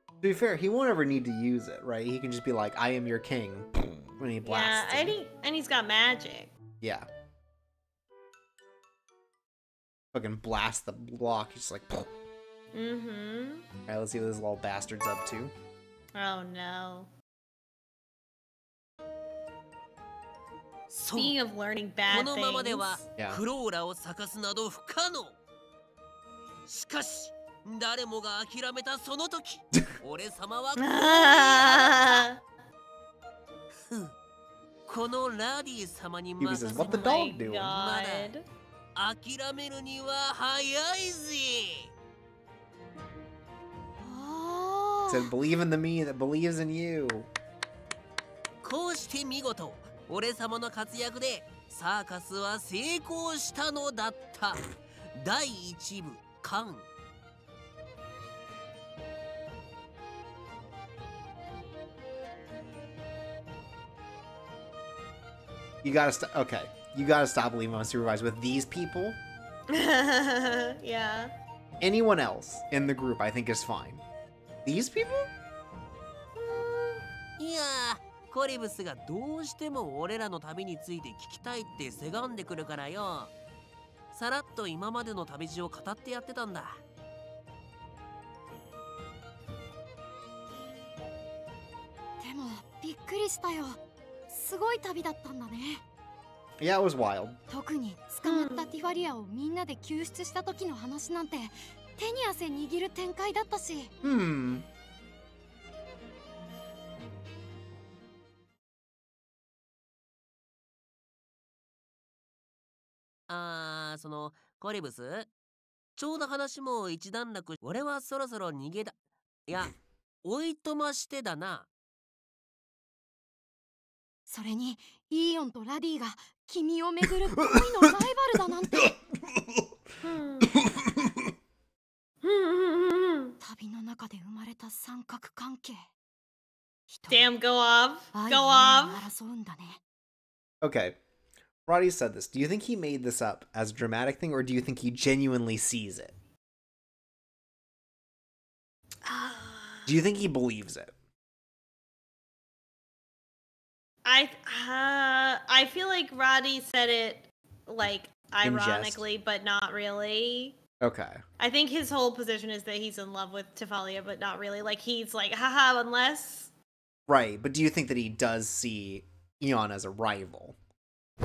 To be fair, he won't ever need to use it, right? He can just be like, I am your king, when he Yeah, blasts him. and he's got magic. Yeah. Fucking blast the block. He's just like, Mm-hmm. Alright, let's see what this little bastard's up to. Oh no. そう Speaking of learning こ bad のままで things. は Yeah. フローラを咲かすなど不可能。しかし誰もが諦めたその時俺様はこのラディ様に He 任 says, せ what the Oh my dog doing? god. 諦めるには早いぜ。あ Said, believe in the me that believes in you. こうして見事俺様の活躍でサーカスは成功したのだった。第一部完。You gotta stop. Okay. You gotta stop leaving unsupervised with these people. Yeah. Anyone else in the group, I think, is fine. These people? いやー、コリブスがどうしても俺らの旅について聞きたいってせがんでくるからよ。さらっと今までの旅路を語ってやってたんだ。でもびっくりしたよ。すごい旅だったんだね。 Yeah, it was wild. 特に捕まったティファリアをみんなで救出した時の話なんて手に汗握る展開だったし。そのコリブス、ちょうど話も一段落。俺はそろそろ逃げだ。いや、おいとましてだな。それにイーオンとラディが君をめぐる恋のライバルだなんて。旅の中で生まれた三角関係。 Damn, go off. 愛 Go を off. 争うんだね。 Okay. Roddy said this. Do you think he made this up as a dramatic thing, or do you think he genuinely sees it? Do you think he believes it? I feel like Roddy said it like In jest. ironically, but not really. Okay. I think his whole position is that he's in love with Tifalia, but not really. Like he's like, haha, unless. Right, but do you think that he does see Eon as a rival?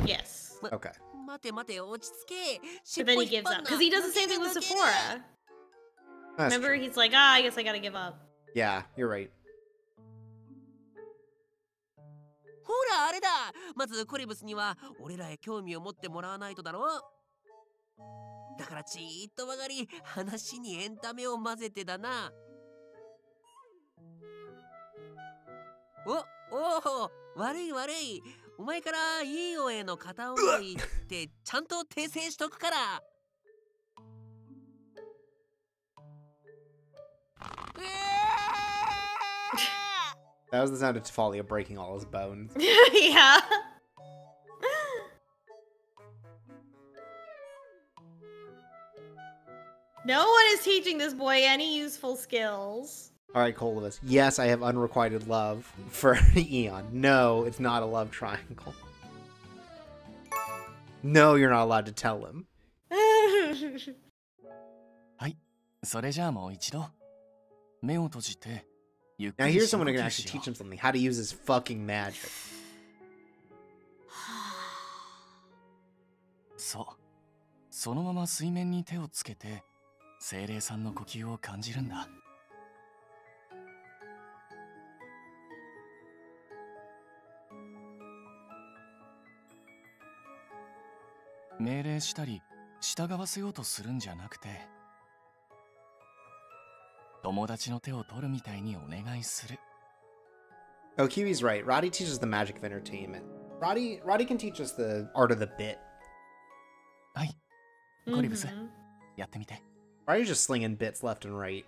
Yes. Okay. 待て待て、落ち着け。 But then he gives up because he does the same thing with Sephora. That's Remember, true. he's like, I guess I gotta give up. Yeah, you're right. あれだ。まずコリブスには俺らへ興味を持ってもらわないとだろ。だからちーっと曲がり、話にエンタメを混ぜてだな。おお、悪い悪い。お前からいいおへの片思いってちゃんと訂正しとくから。That was the sound of Tifalia breaking all his bones. Yeah. No one is teaching this boy any useful skills. Alright, Colivus. Yes, I have unrequited love for Eon. No, it's not a love triangle. No, you're not allowed to tell him. はい、それじゃあもう一度目を閉じてゆっく Now り here's 深 someone 呼 who can 吸 actually しよ teach him something. How to use his fucking magic. そのまま水面に手をつけて精霊さんの呼吸を感じるんだ。命令したり従わせようとするんじゃなくて、友達の手を取るみたいにお願いする。Oh, Kiwi's right. Roddy teaches the magic of entertainment. Roddy can teach us the art of the bit. はい、コリブス、やってみて。Roddy's just slinging bits left and right.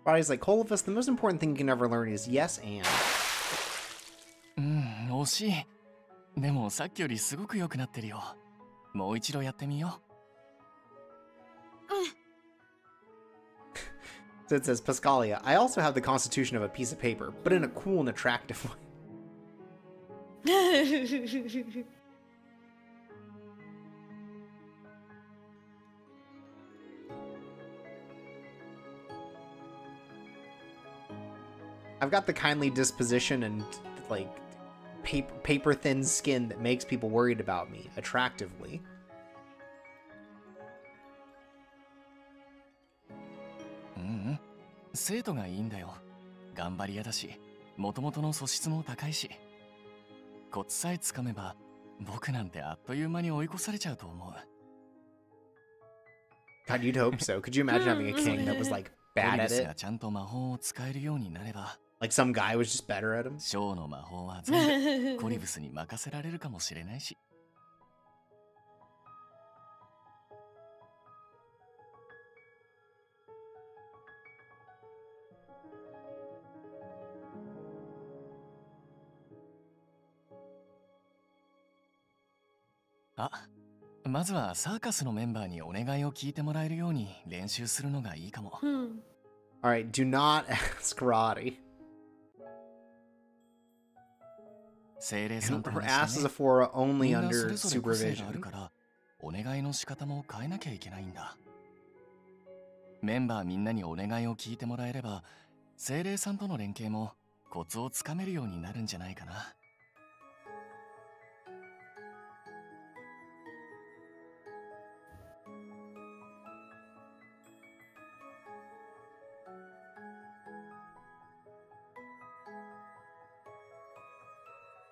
Roddy's like, Colivus, the most important thing you can ever learn is yes and. 惜しい。でもさっきよりすごく良くなってるよ。もう一度やってみよう。So it says, Pascalia, I also have the constitution of a piece of paper, but in a cool and attractive way. I've got the kindly disposition and, like, paper thin skin that makes people worried about me, attractively. 生徒がいいんだよ。頑張り屋だし、もともとの素質も高いし。コツさえつかめば、僕なんてあっという間に追い越されちゃうと思う。God, you'd hope so. Could you imagine having a king that was, like, bad at が it? ちゃんと魔法を使えるようになれば、 Like some guy was just better at him? ショーの魔法は全部コリブスに任せられるかもしれないし。あ、まずはサーカスのメンバーにお願いを聞いてもらえるように練習するのがいいかも。Alright, do not ask Roddy. 精霊さんと Her 同じ ask で Zephora ね、み only んなそ under れぞれ個性がある supervision. からお願いの仕方も変えなきゃいけないんだ。メンバーみんなにお願いを聞いてもらえれば、精霊さんとの連携もコツをつかめるようになるんじゃないかな。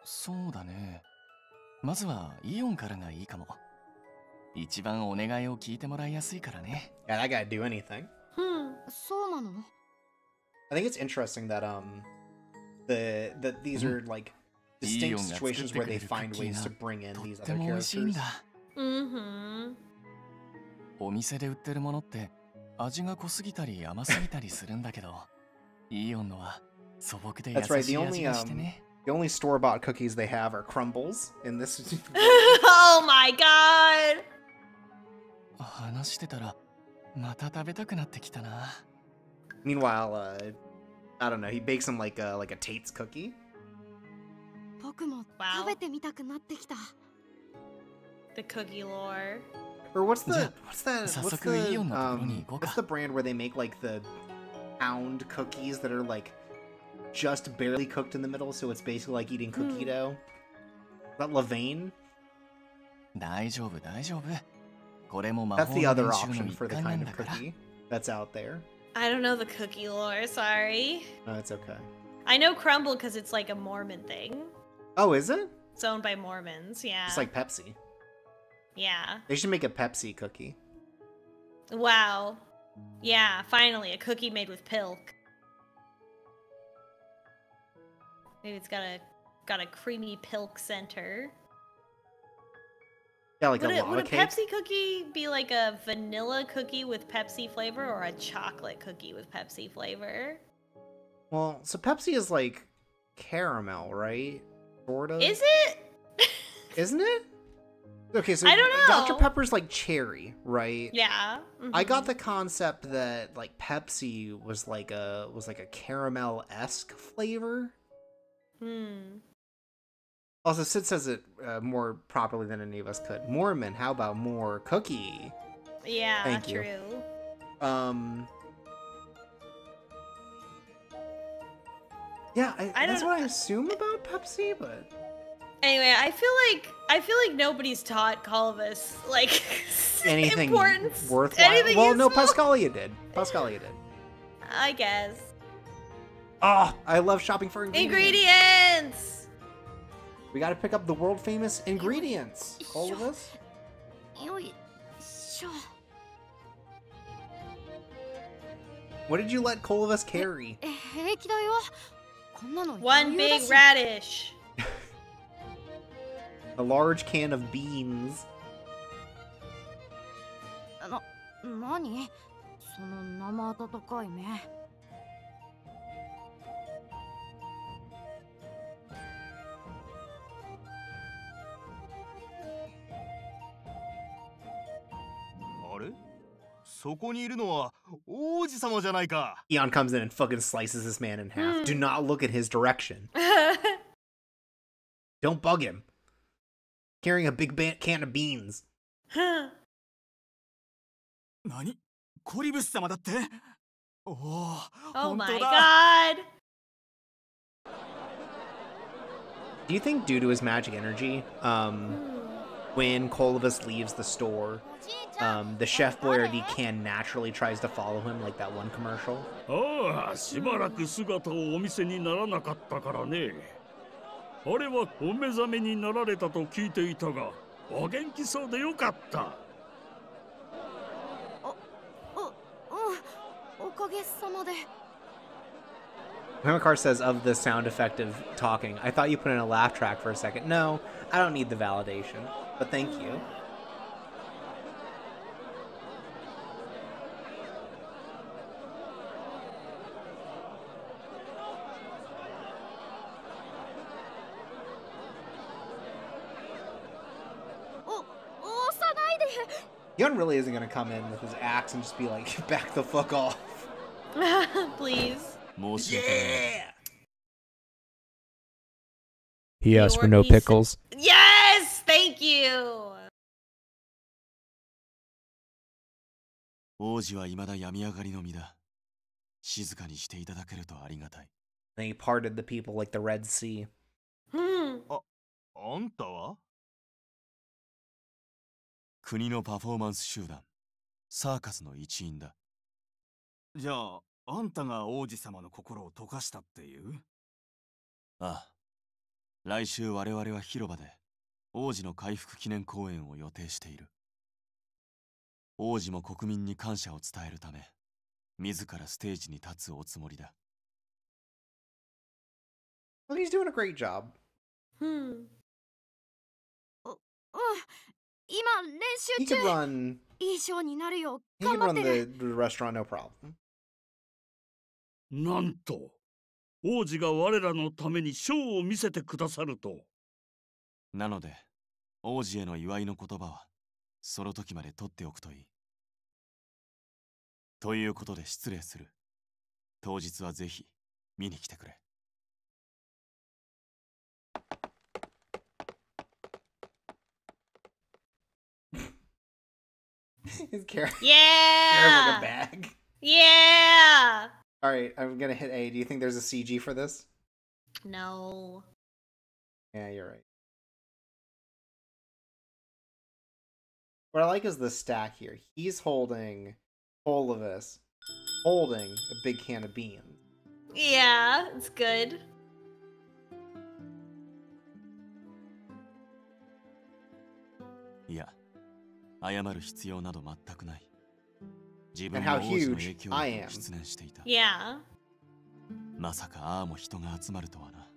そうだね。まずはイオンからがいいかも。一番お願いを聞いてもらいやすいからね。Yeah, that guy do anything. そうなの？ I think it's interesting that that these are like distinct situations where they find ways to bring in these とって other も美味しいん characters. だ。お店で売ってるものって味が濃すぎたり甘すぎたりするんだけど、イオンのは素朴で優 That's right. し The い only 味がしてね。the only store-bought cookies they have are crumbles in this. Oh my god! 話してたらまた食べたくなってきたな。Meanwhile, I don't know. He bakes them like a Tate's cookie. 僕も食べてみたくなってきた。The cookie lore. Or what's the Yeah. 早速イオンのところに行こうか。 what's the brand where they make like the pound cookies that are like just barely cooked in the middle, so it's basically like eating cookie dough? Is that Levain? 大丈夫大丈夫。これも魔 That's 法 the の other 練習の option 一 for the 環な kind ん of だから。 cookie that's out there. I don't know the cookie lore, sorry. No, it's okay. I know crumble because it's like a Mormon thing. Oh, is it? It's owned by Mormons, yeah. It's like Pepsi. Yeah. They should make a Pepsi cookie. Wow. Yeah, finally, a cookie made with pilk. Maybe it's got a creamy pilk center. Yeah, like would a lava would a cake? Pepsi cookie be like a vanilla cookie with Pepsi flavor or a chocolate cookie with Pepsi flavor? Well, so Pepsi is like caramel, right? Sort of. Is it? Isn't it? Okay, so I don't know. Dr. Pepper's like cherry, right? Yeah. I got the concept that like Pepsi was like a caramel-esque flavor. Also, Sid says it more properly than any of us could. Mormon, how about more cookie? Yeah, Thank you. true. Yeah, I that's don't- what I assume about Pepsi, but Anyway, I feel like nobody's taught Colvus like anything importance, worthwhile. anything Well, no, useful? Pascalia did. I guess. Oh, I love shopping for Ingredients. We got to pick up the world famous ingredients. All of us. What did you let Colvus carry? One big radish. A large can of beans. 何その生温かい目。あれそこにいるのは王子様じゃないか。 Eon comes in and fucking slices this man in half. Do not look at his direction. Don't bug him. Carrying a big can of beans. 何コリブス様だって。おお、 Oh 本 my 当だ。 god. Do you think due to his magic energy, when Colvus leaves the store, the Chef Boyardee can naturally tries to follow him like that one commercial? ああ、しばらく姿をお見せにならなかったからね。あれはお目覚めになられたと聞いていたが、お元気そうでよかった。おかげさまで。 Hamikar says of the sound effect of talking, I thought you put in a laugh track for a second. No, I don't need the validation, but thank you. Yun really isn't going to come in with his axe and just be like, back the fuck off. Please. Yeah! He asked for no pickles. Yes! Thank you! 王子は未だ病み上がりの身だ。静かにしていただけるとありがたい。 And he parted the people like the Red Sea. あんたは国のパフォーマンス集団、サーカスの一員だ。じゃあ、あんたが王子様の心を溶かしたっていう？ああ。来週我々は広場で王子の回復記念公演を予定している。王子も国民に感謝を伝えるため、自らステージに立つおつもりだ。Well, he's doing a great job. 今練 He 習 could 中。 run. いいショーになるよ。 He 頑 could 張っ run てる。 the restaurant, no problem. なんと、王子が我らのためにショーを見せてくださると。なので、王子への祝いの言葉は、その時まで取っておくといい。ということで失礼する。当日はぜひ見に来てくれ。His carrot. Yeah! Like a bag. Yeah! Alright, I'm gonna hit A. Do you think there's a CG for this? No. Yeah, you're right. What I like is the stack here. He's holding Polivus. holding a big can of beans. Yeah, it's good. いや、謝る必要など全くない。自分 And も how 王子の huge 影響を I am. 失念していた。 Yeah. まさかああも人が集まるとはな。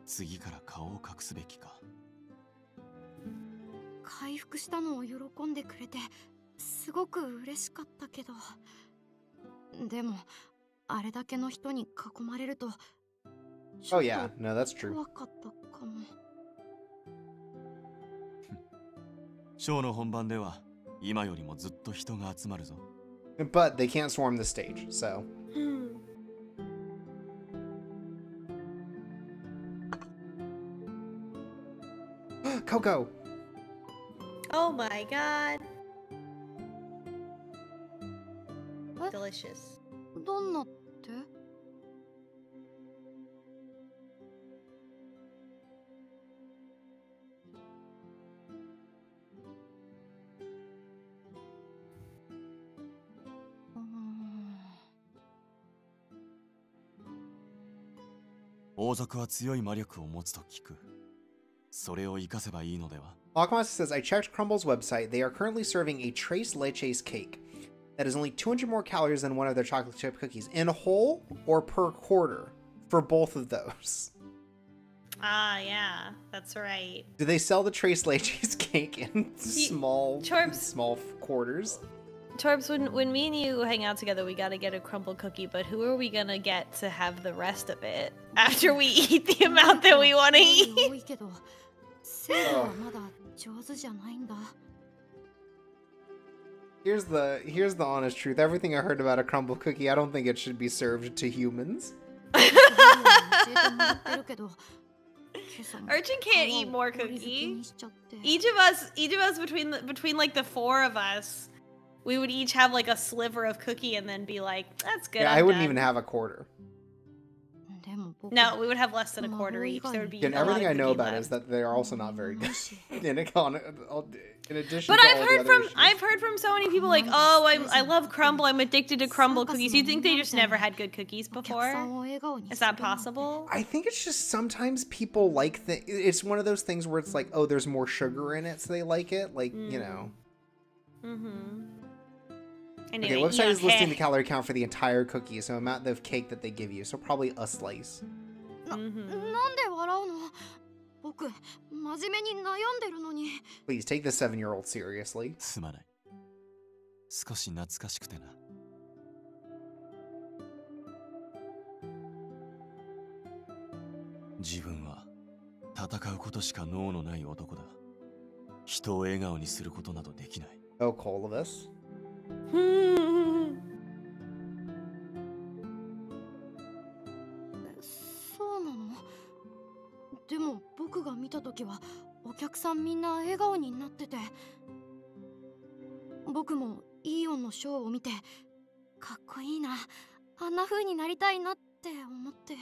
次から顔を隠すべきか。回復したのを喜んでくれてすごく嬉しかったけど、でもあれだけの人に囲まれると Oh yeah, no, that's true. 怖かったかも。ショーの本番では今よりもずっと人が集まるぞ。But they can't swarm the stage, so. Coco! Oh my god. Delicious. どんなって？王族は強い魔力を持つと聞く。それを活かせばいいのでは? Alchemist says, I checked Crumble's website. They are currently serving a Tres Leches cake that is only 200 more calories than one of their chocolate chip cookies. In whole or per quarter for both of those? Ah, yeah, that's right. Do they sell the Tres Leches cake in small quarters? Torbs, when me and you hang out together, we gotta get a crumble cookie, but who are we gonna get to have the rest of it after we eat the amount that we want to eat? Here's the honest truth. Everything I heard about a crumble cookie, I don't think it should be served to humans. Urchin can't eat more cookies. Each of us between like the four of us, we would each have like a sliver of cookie and then be like, that's good. Yeah, I wouldn't even have a quarter. No, we would have less than a quarter each. There would be. And everything I know about is that they are also not very good. In addition, but I've heard from so many people like, oh, I love crumble. I'm addicted to crumble cookies. You think they just never had good cookies before? Is that possible? I think it's just sometimes people like it's one of those things where it's like, oh, there's more sugar in it, so they like it. Like, you know. Mm-hmm. Okay, website is listing the calorie count for the entire cookie, so amount of cake that they give you, so probably a slice. Please take this 7-year-old seriously. すまない。少し懐かしくてな。自分は戦うことしか能のない男だ。人を笑顔にすることなどできない。Oh, Colvis. そうなの？でも僕が見た時はお客さんみんな笑顔になってて、僕もイーオンのショーを見てかっこいいな、あんな風になりたいなって思って。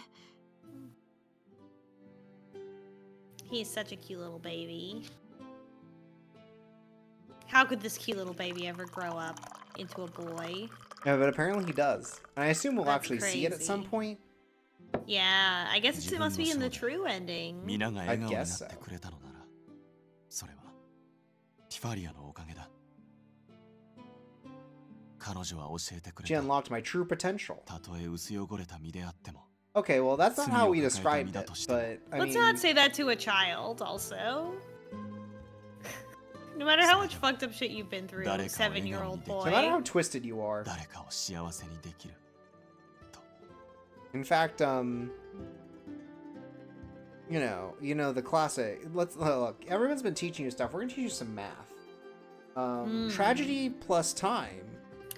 He's such a cute little baby. How could this cute little baby ever grow up into a boy? Yeah, but apparently he does. And I assume we'll actually see it at some point. Yeah, I guess it must be in the true ending. I guess so. それはティファリアのおかげだ。彼女は教えてくれた。 She unlocked my true potential. たとえ薄汚れた身であっても。 Okay, well that's not how we described it, but I Let's mean... not say that to a child, also. No matter how much fucked up shit you've been through, 7-year-old boy. No matter how twisted you are. 誰かを幸せにできる。 In fact, you know the classic. Let's look. Everyone's been teaching you stuff. We're gonna teach you some math. Tragedy plus time.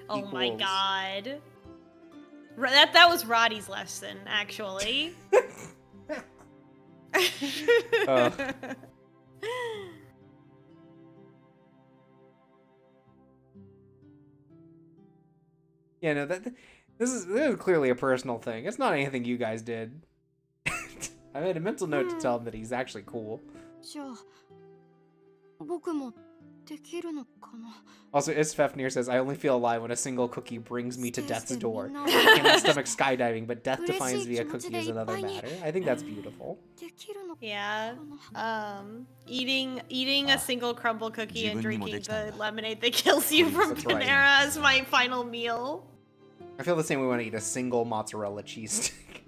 Oh equals... my god. That was Roddy's lesson, actually. Yeah, no, this is clearly a personal thing. It's not anything you guys did. I made a mental note to tell him that he's actually cool. じゃあ僕も Also, Isfefnir says, I only feel alive when a single cookie brings me to death's door. I cannot stomach skydiving, but death defines via cookie is another matter. I think that's beautiful. Yeah. Eating a single crumble cookie and drinking the lemonade that kills you from Panera as my final meal. I feel the same way when I eat a single mozzarella cheese stick.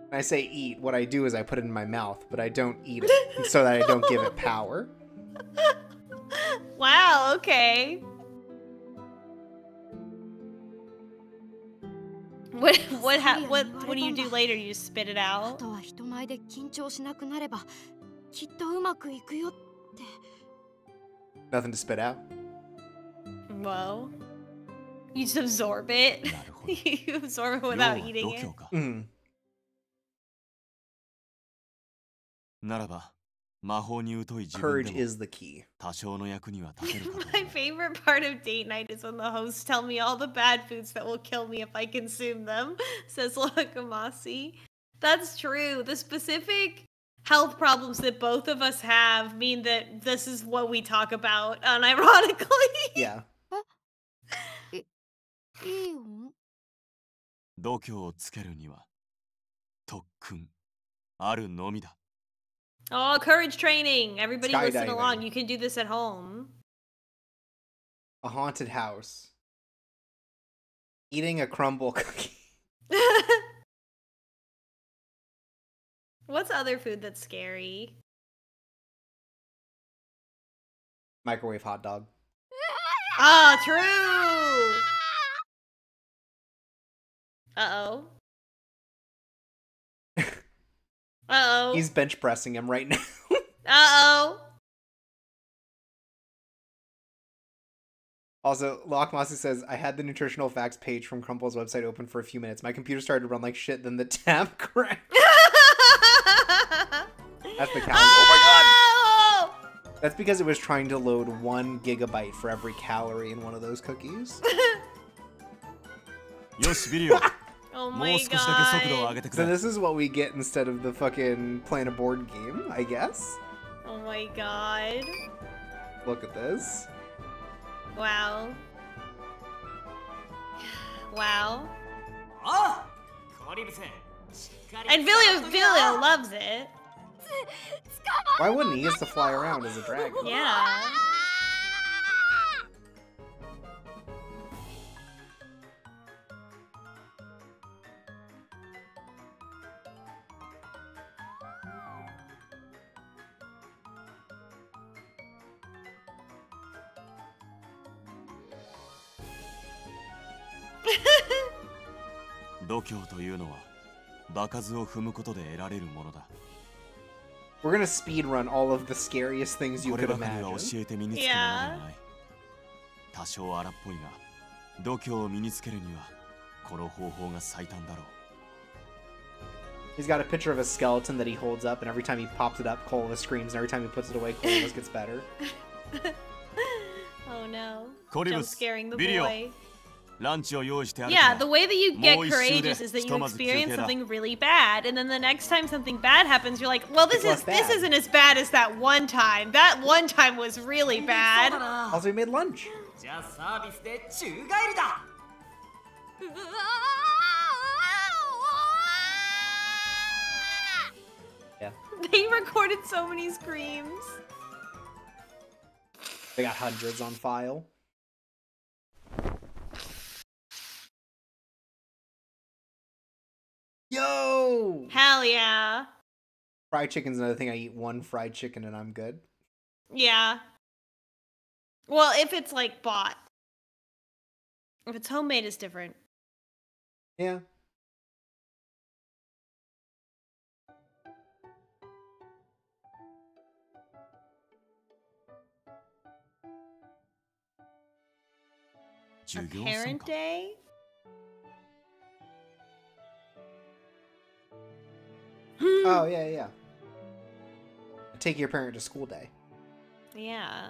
When I say eat, what I do is I put it in my mouth, but I don't eat it so that I don't give it power. Wow, okay. What do you do later? You just spit it out? Nothing to spit out. Whoa. You just absorb it? You absorb it without eating it? Mm. Courage is the key. My favorite part of date night is when the hosts tell me all the bad foods that will kill me if I consume them, says Lohikamasi. That's true. The specific health problems that both of us have mean that this is what we talk about, unironically. Yeah. Oh, courage training. Everybody listen Skydiving. along. You can do this at home. A haunted house. Eating a crumble cookie. What's other food that's scary? Microwave hot dog. Ah, true! Uh-oh. Uh-oh. He's bench pressing him right now. Uh-oh. Also, Lockmossy says, I had the nutritional facts page from Crumble's website open for a few minutes. My computer started to run like shit, then the tab crashed. That's the count. Oh my god! That's because it was trying to load 1 gigabyte for every calorie in one of those cookies. Oh my god. So this is what we get instead of the fucking playing a board game, I guess. Oh my god. Look at this. Wow. Wow. And Vilio loves it. Why wouldn't he? He gets to fly around as a dragon. Yeah. We're gonna speedrun all of the scariest things you could imagine. Yeah. He's got a picture of a skeleton that he holds up, and every time he pops it up, Kolova screams, and every time he puts it away, Kolova gets better. Oh no. Jump scaring the boy. Yeah, Yeah, the way that you get courageous is that you experience something really bad, and then the next time something bad happens, you're like, well, this isn't as bad as that one time. That one time was really bad. Also, he made lunch. Yeah. They recorded so many screams. They got hundreds on file. Yo! Hell yeah. Fried chicken's another thing. I eat 1 fried chicken and I'm good. Yeah. Well, if it's like bought. If it's homemade, it's different. Yeah. A parent day? Oh, yeah, yeah. Take your parent to school day. Yeah.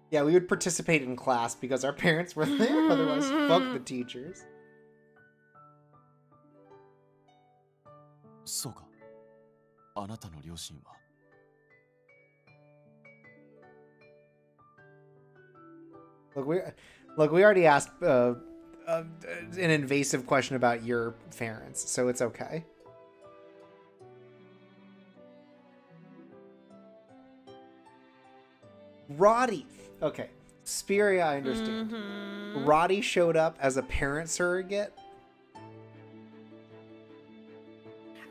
Yeah, we would participate in class because our parents were there. Otherwise, fuck the teachers. そうか。あなたの両親は。Look, we already asked an invasive question about your parents, so it's okay. Roddy. Okay. Spiria, I understand. Mm-hmm. Roddy showed up as a parent surrogate.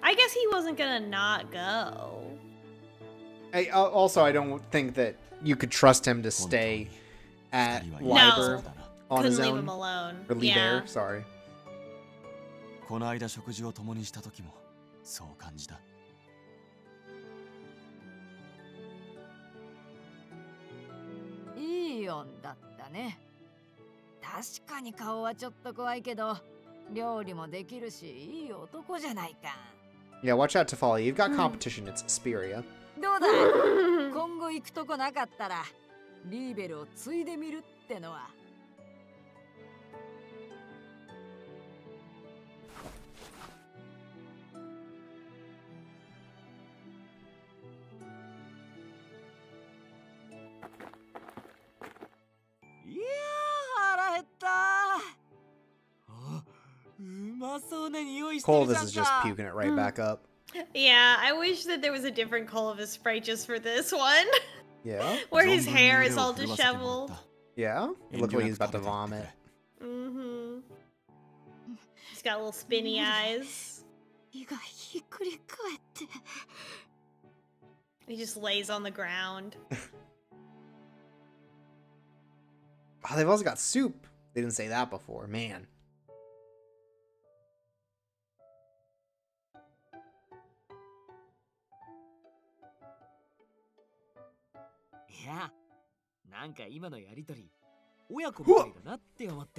I guess he wasn't gonna not go. Also, I don't think that you could trust him to stay at Liber on his own. Couldn't leave him alone. Or Liber, sorry. この間食事を共にした時もそう感じた。いい音だったね。確かに顔はちょっと怖いけど、料理もできるし、いい男じゃないか。Yeah, watch out, Tifalia. You've got competition. It's Spiria. どうだ今後行くとこなかったら、リーベルを継いでみるってのは。いやー、腹減った。あ、うまそうな匂いしてるじゃんか。Clovis is just puking it right back up. Yeah, I wish that there was a different Clovis sprite just for this one. Yeah? Where his hair is all disheveled. Yeah? It looks like he's about to vomit. Mm-hmm. He's got little spinny eyes. He just lays on the ground. Oh, they've also got soup. They didn't say that before. Man.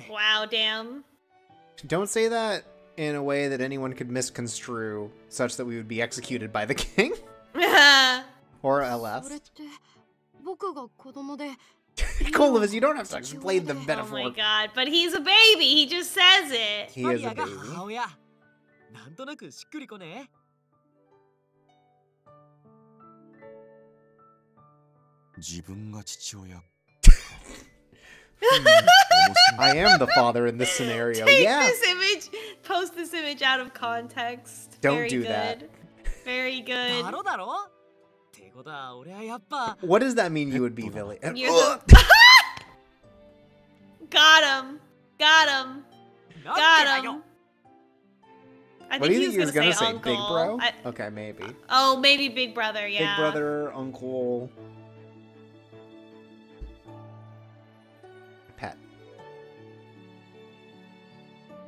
Wow, damn. Don't say that in a way that anyone could misconstrue, such that we would be executed by the king. Or LS. Clovis, you don't have to explain the metaphor. Oh my god, but he's a baby. He just says it. He is a baby. 自分が父親。I am the father in this scenario. Take yeah. this image, post this image out of context. Don't Very do good. that. Very good. What does that mean you would be, Villy? Got him. Got him. Got him. I think he was gonna say uncle. Big bro? Okay, maybe. Oh, maybe big brother, yeah. Big brother, uncle. Pet.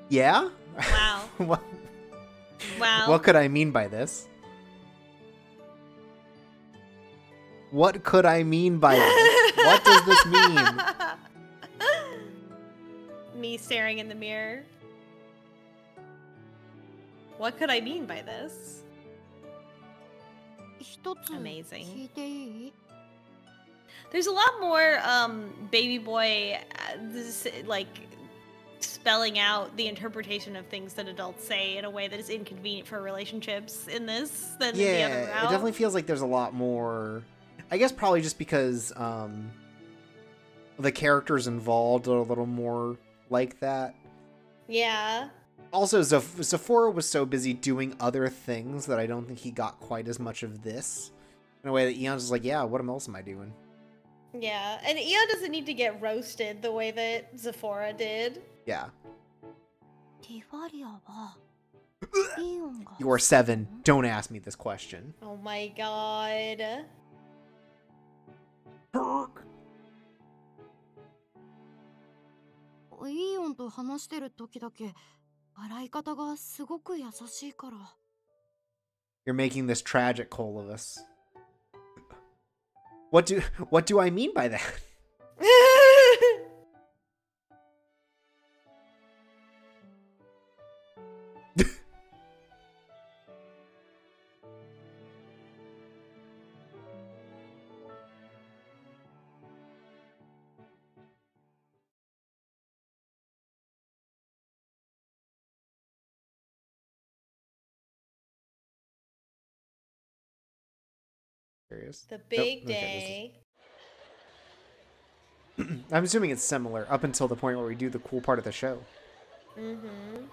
Yeah? Wow. what, wow. What could I mean by this? What could I mean by this? What does this mean? Me staring in the mirror. What could I mean by this? Amazing. There's a lot more baby boy like spelling out the interpretation of things that adults say in a way that is inconvenient for relationships in this than in the other route. Yeah, it definitely feels like there's a lot more. I guess probably just because the characters involved are a little more like that. Yeah. Also, Zephora was so busy doing other things that I don't think he got quite as much of this. In a way that Eon's just like, yeah, what else am I doing? Yeah, and Eon doesn't need to get roasted the way that Zephora did. Yeah. You are 7. Don't ask me this question. Oh my god. You're making this tragic, Clovis. What do I mean by that? Curious. The big Nope. Okay, day. I'm assuming it's similar up until the point where we do the cool part of the show. Mm-hmm.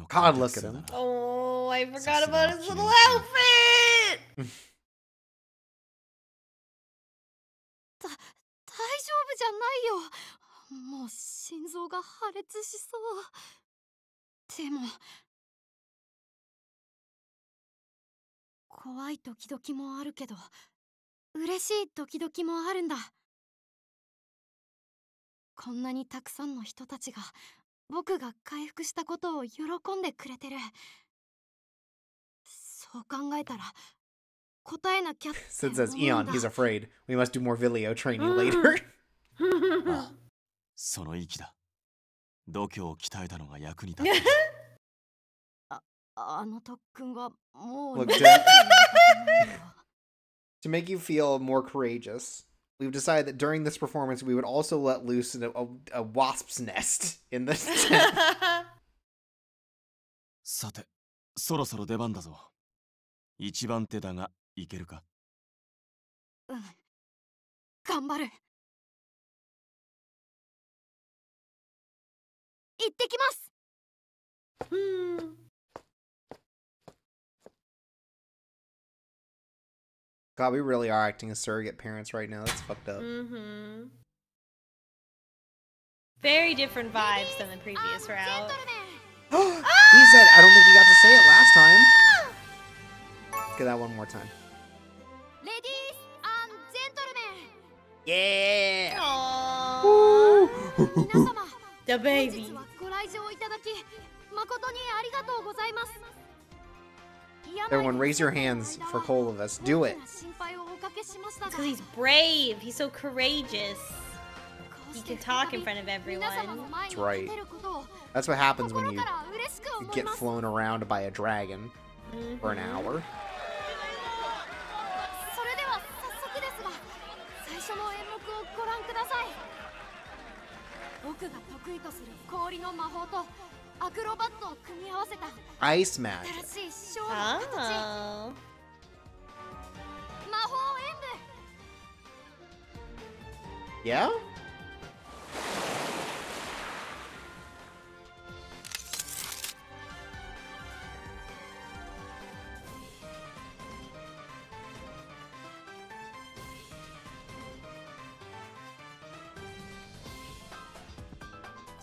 God, look at him. Oh, I forgot about his little outfit! 大丈夫じゃないよ。もう心臓が破裂しそう。でも怖い時々もあるけど、嬉しい時々もあるんだ。こんなにたくさんの人たちが僕が回復したことを喜んでくれてる。そう考えたら答えなきゃって思うんだ。 Sid says, Eon, he's afraid. We must do more Vilio training later. その息だ。度胸を鍛えたのが役に立った。あの特訓がもう Look, to make you feel more courageous, we've decided that during this performance we would also let loose a wasp's nest in the tent. さて、そろそろ出番だぞ。一番手だが、いけるか？うん、頑張る。行ってきます。God, we really are acting as surrogate parents right now. That's fucked up. Mm-hmm. Very different vibes than the previous route. He said, I don't think he got to say it last time. Let's get that one more time. Ladies and gentlemen. Yeah! Aww. 皆様、 The 本 baby. 日はご来場いただき誠にありがとうございます。 Everyone, raise your hands for Kolovus. Do it. Because he's brave. He's so courageous. He can talk in front of everyone. That's right. That's what happens when you get flown around by a dragon for an hour. それでは早速ですが、最初の演目をご覧ください。僕が得意とする氷の魔法とアクロバットを組み合わせた Ice magic. 新しいショーの形。 Oh. 魔法演舞。 Yeah?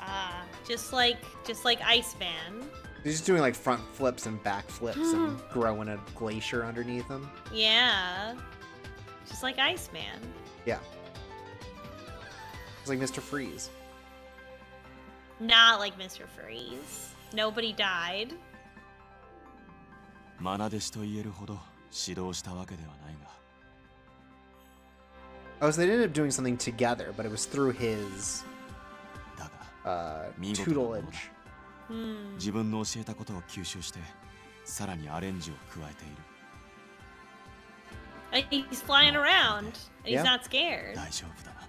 Ah, just like Iceman. He's just doing like front flips and back flips and growing a glacier underneath him. Yeah. Just like Iceman. Yeah. It's like Mr. Freeze. Not like Mr. Freeze. Nobody died. 愛弟子と言えるほど指導したわけではないが。 Oh, so they ended up doing something together, but it was through his だが、tutelage. 自分の教えたことを吸収して、さらにアレンジを加えている。He's flying around. And he's Yeah. not scared. 大丈夫だな。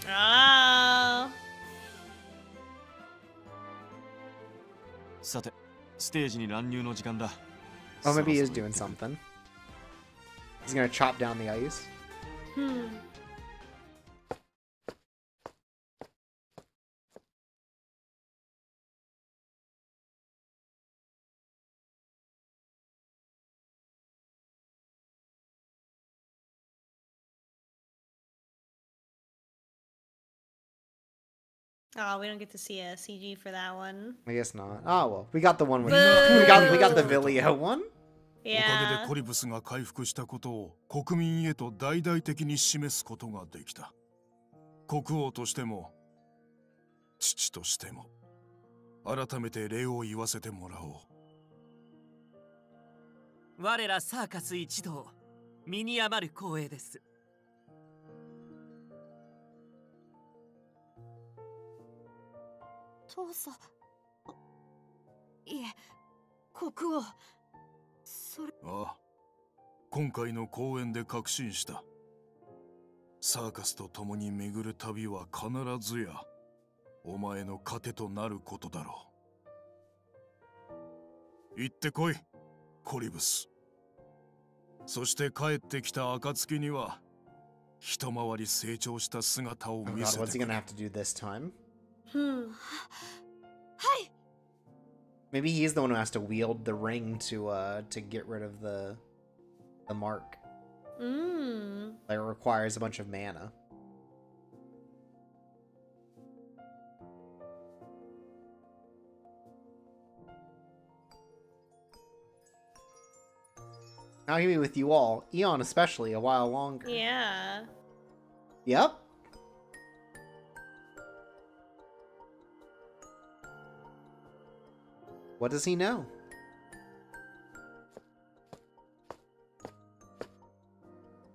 Ah. さて、ステージに乱入の時間だ。 Oh, maybe he is doing something. He's gonna chop down the ice. Oh, we don't get to see a CG for that one. I guess not. Oh well, we got the one with we got the Vilio one. おかげで Yeah. コリブスが回復したことを国民へと大々的に示すことができた。国王としても父としても改めて礼を言わせてもらおう。我らサーカス一同身に余る光栄です。父さん。いえ、国王。それ。ああ、今回の公演で確信した。サーカスと共に巡る旅は必ずやお前の糧となることだろう。行ってこい、コリブス。そして帰ってきた暁には一回り成長した姿を Oh 見 god, せ what's て he くれ。gonna have to do this time? はい。 Maybe he's the one who has to wield the ring to get rid of the mark. That requires a bunch of mana. Now he'll be with you all, Eon especially, a while longer. Yeah. Yep. What does he know?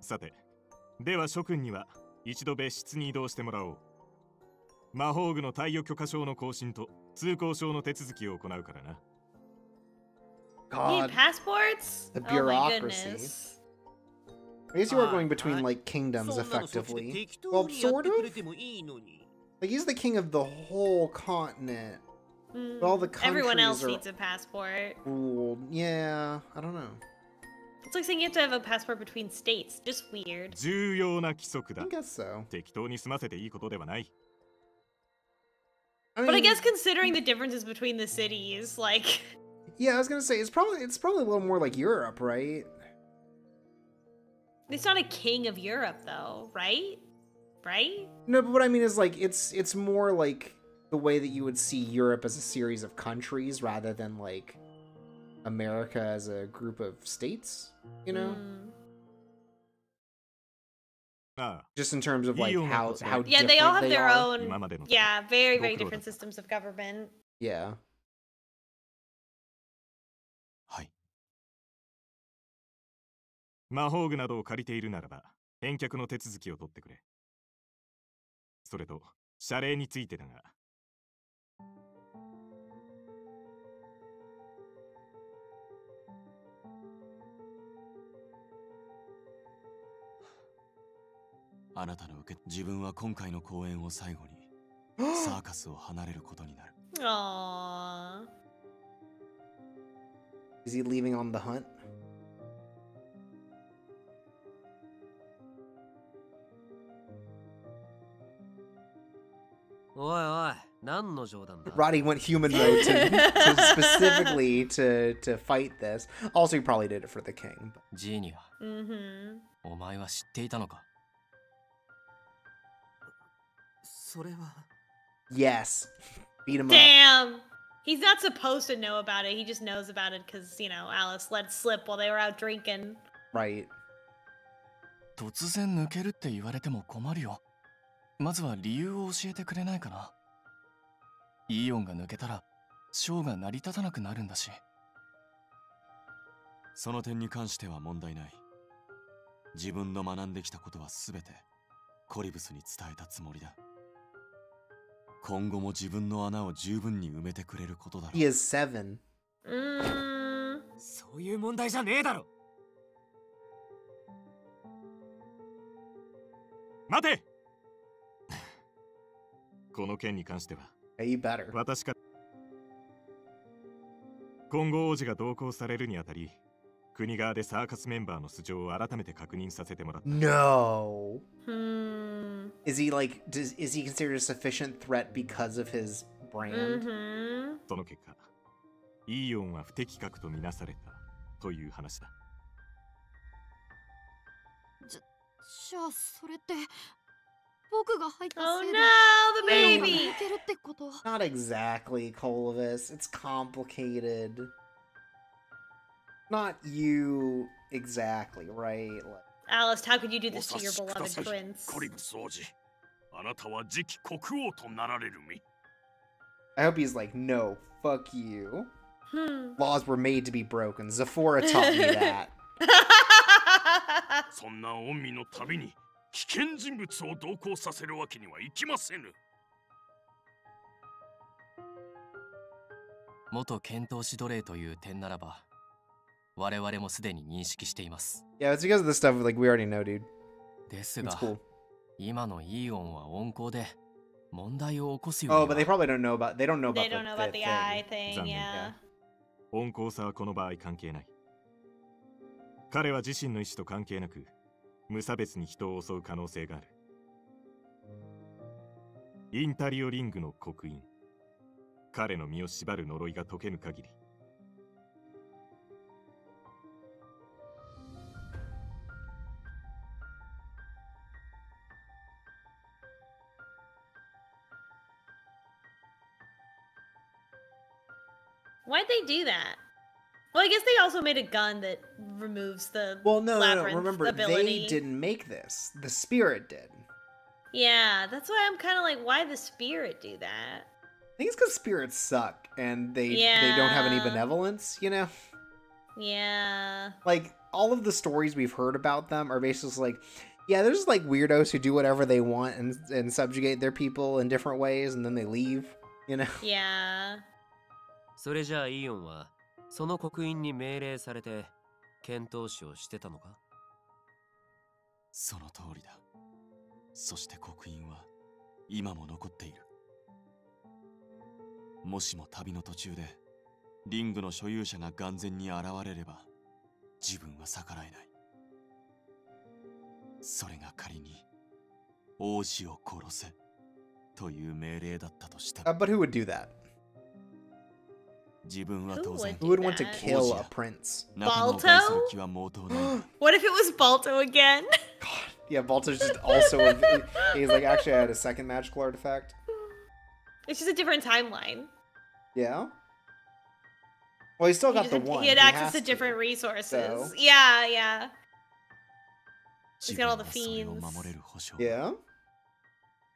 さて、では諸君には一度別室に移動してもらおう。魔法具の貸与許可証の更新と通行証の手続きを行うからな。Need God, passports? the Oh my bureaucracy. goodness. I guess you are going between like kingdoms effectively. Well, sort of. Like he's the king of the whole continent. But all the countries Everyone else are needs a passport. ruled. Yeah, I don't know. It's like saying you have to have a passport between states. Just weird. 重要な規則だ。 I guess so. 適当に済ませていいことではない。I But I mean, guess considering the differences between the cities, like... yeah, I was gonna say it's probably a little more like Europe, right? It's not a king of Europe, though, right? Right? No, but what I mean is like it's more like the way that you would see Europe as a series of countries rather than like America as a group of states, you know? Just in terms of like how Yeah, they all have different their are. own... Yeah, very, very different systems of government. Yeah. はい。魔法具などを借りているならば、返却の手続きを取ってくれ。それと、謝礼についてだが。あなたの自分は今回の公演を最後にサーカスを離れることになる。Aww. Is he leaving on the hunt? おいおい、何の冗談だ。 Roddy went human mode to specifically to fight this. Also, he probably did it for the king. But... ジーニア、お前は知っていたのか。それは。 Yes. Beat him Damn! He's not supposed to know about it. He just knows about it because, you know, Alice let slip while they were out drinking. Right. 突然抜けるって言われても困るよ。まずは理由を教えてくれないかな。イオンが抜けたらショーが成り立たなくなるんだし。その点に関しては問題ない。自分の学んできたことはすべてコリブスに伝えたつもりだ。今後も自分の穴を十分に埋めてくれることだろう。He is 7. そういう問題じゃねえだろ。待て。この件に関しては、You better. 私か今後王子が同行されるにあたり、国側でサーカスメンバーの素性を改めて確認させてもらった。No. Is he like? Is he considered a sufficient threat because of his brand? その結果、イーオンは不適格とみなされたという話だ。じゃあそれって僕が入ったせいで Oh no, the baby! 抜けるってこと？ Not exactly, Colvis. It's complicated. Not you exactly, right? Like... Alice, how could you do this to your beloved prince? コリブス王子、あなたは次期国王となられる身。 I hope he's like, no, fuck you. Laws were made to be broken. Zephora taught me that. そんな御身の旅に危険人物を同行させるわけにはいきませぬ。元剣闘士奴隷という点ならば、我々もすでに認識しています。Yeah, it's because of the stuff like we already know, dude. ですが、 It's cool. 今のイオンは温厚で問題を起こすよ Oh, うに but they は。 probably don't know about they don't know They about don't know about the the thing. eye thing, 残念。 yeah. 温厚さはこの場合関係ない。彼は自身の意思と関係なく無差別に人を襲う可能性がある。インタリオリングの刻印、彼の身を縛る呪いが解けぬ限り。Why'd they do that? Well, I guess they also made a gun that removes the Well, no. labyrinth Remember, ability. they didn't make this. The spirit did. Yeah, that's why I'm kind of like, why the spirit do that? I think it's because spirits suck and they don't have any Yeah. benevolence, you know? Yeah. Like, all of the stories we've heard about them are basically like, yeah, there's like weirdos who do whatever they want and subjugate their people in different ways and then they leave, you know? Yeah. それじゃあイオンはその刻印に命令されて検討士をしてたのか？その通りだ。そして刻印は今も残っている。もしも旅の途中でリングの所有者が眼前に現れれば自分は逆らえない。それが仮に王子を殺せという命令だったとしても。But who would do that? 自分は当然。 Who would want to kill a prince? Balto? What if it was Balto again? God, yeah, Balto's just also he's like, actually I had a second magical artifact. It's just a different timeline. Yeah? Well, he's still got the one. He had access to has different resources. so. Yeah, yeah. He's got all the fiends. Yeah?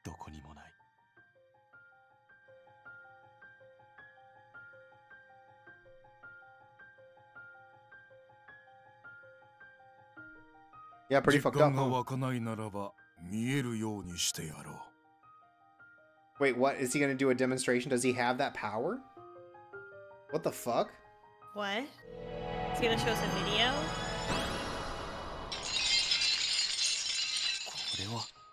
どこにもない。Yeah, pretty fucked up. 時間が湧かないならば見えるようにしてやろう。 Wait, what? Is he gonna do a demonstration? Does he have that power? What the fuck? What? Is he gonna show us a video?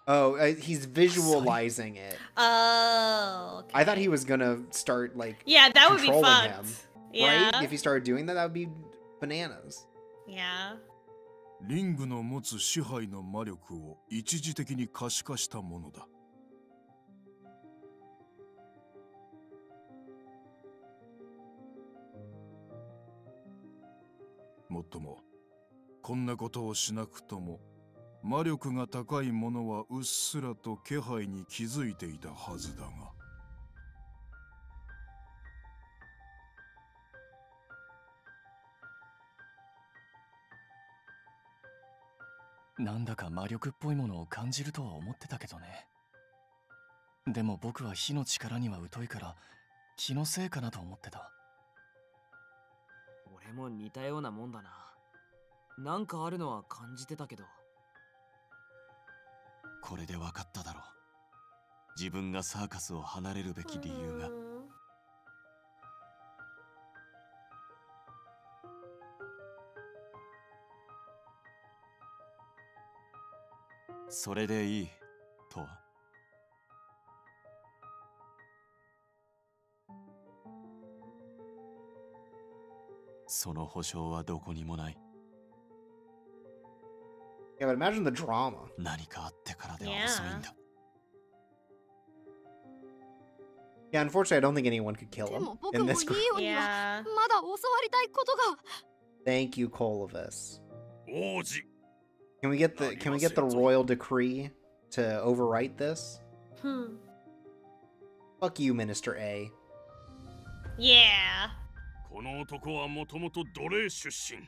Oh, he's visualizing it. Oh. Okay. I thought he was gonna start like Yeah, that would be controlling fucked. him, Yeah. right? If he started doing that, that would be bananas. Yeah. リングの持つ支配の魔力を一時的に可視化したものだ。もっとも、こんなことをしなくとも、魔力が高い者はうっすらと気配に気づいていたはずだが。なんだか魔力っぽいものを感じるとは思ってたけどね。でも僕は火の力には疎いから気のせいかなと思ってた。俺も似たようなもんだな。なんかあるのは感じてたけど。これで分かっただろう。自分がサーカスを離れるべき理由が。それでいいとは。その保証はどこにもない。Yeah, but imagine the drama. 何かあってからでは遅いんだ。Yeah, unfortunately, I don't think anyone could kill him in this group. Yeah. Thank you, Colavus. 王子。 Can we get the royal decree to overwrite this? Fuck you, Minister A. Yeah. この男はもともと奴隷出身。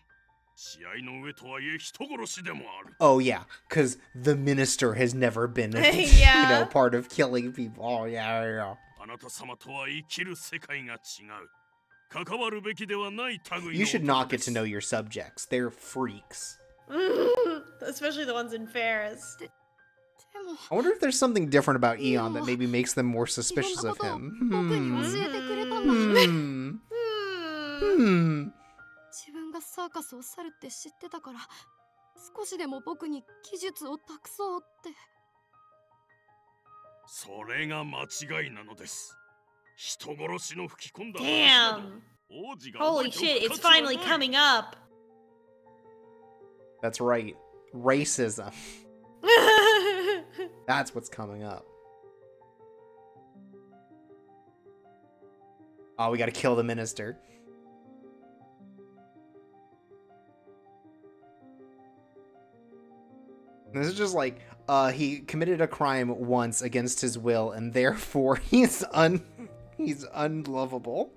試合の上とはいえ人殺しでもある。 Oh yeah, because the minister has never been, Yeah. part of killing people. Oh yeah, yeah. あなた様とは生きる世界が違う。関わるべきではない類の。 You should not get to know your subjects. They're freaks. Especially the ones in Ferris. I wonder if there's something different about Eon that maybe makes them more suspicious of him. がサーカスを去るって知ってたから、少しでも僕に技術を託そうって。それが間違いなのです。人殺しの吹き込んだ。Damn! Holy shit, it's finally coming up! That's right. Racism. That's what's coming up. Oh, we gotta kill the minister. This is just like, he committed a crime once against his will, and therefore he's unlovable.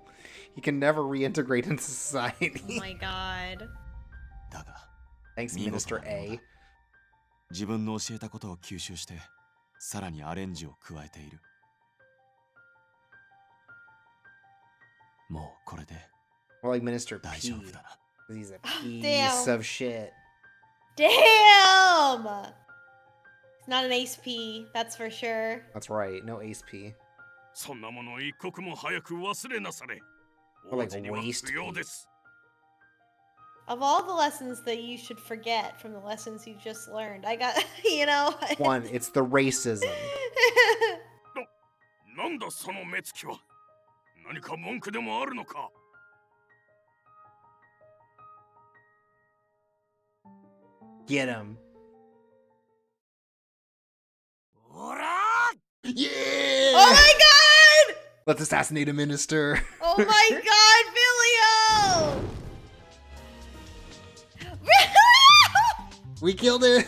He can never reintegrate into society. Oh my god. Thanks, Minister A. 自分の教えたことを吸収して、さらにアレンジを加えている。もうこれで More like Minister P. 大丈夫だな。He's a piece of shit. Damn! It's not an ace P, that's for sure. That's right, no ace P. そんなもの一刻も早く忘れなされ。 Or like waste P. Of all the lessons that you should forget from the lessons you just learned, I got, you know. One, it's the racism. なんだその目つきは。何か文句でもあるのか。Get him. Yeah! Oh my god! Let's assassinate a minister. Oh my god, Filio! We killed it!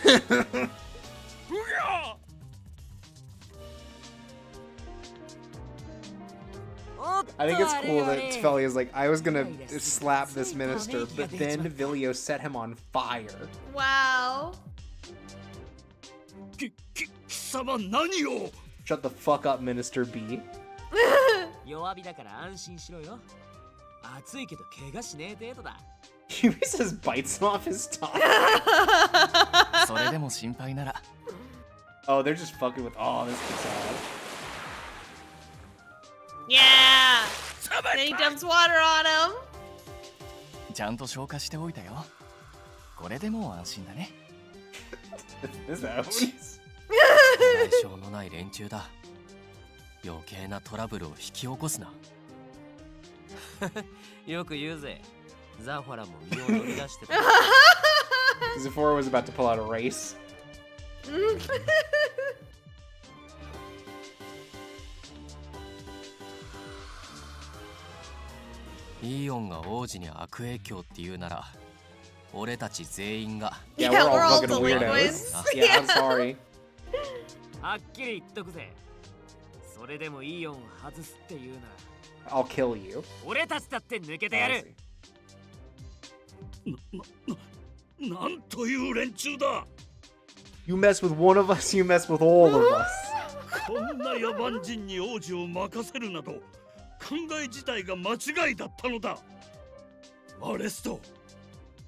I think it's cool that Tifalia like, I was gonna slap this minister, but then Vilio set him on fire. Wow. Shut the fuck up, Minister B. He says bites him off his tongue. Oh, they're just fucking with. Oh, this is sad. Yeah! Then he dumps water on him. ちゃんと消化しておいたよ。これでもう安心だね。Is that what he's... 代償のない連中だ。余計なトラブルを引き起こすな。よく言うぜ。ザファラも身を乗り出してた。Zafora was about to pull out a race. イオンが王子に悪影響って言うなら、俺たち全員が。Yeah, we're all fucking weirdos. Yeah, I'm sorry. はっきり言っとくぜ。それでもイオン外すって言うなら。I'll kill you. 俺たちだって抜けてやる。なんという連中だ。You mess with one of us, you mess with all of us. こんな野蛮人に王子を任せるなど、考え自体が間違いだったのだ。アレスト、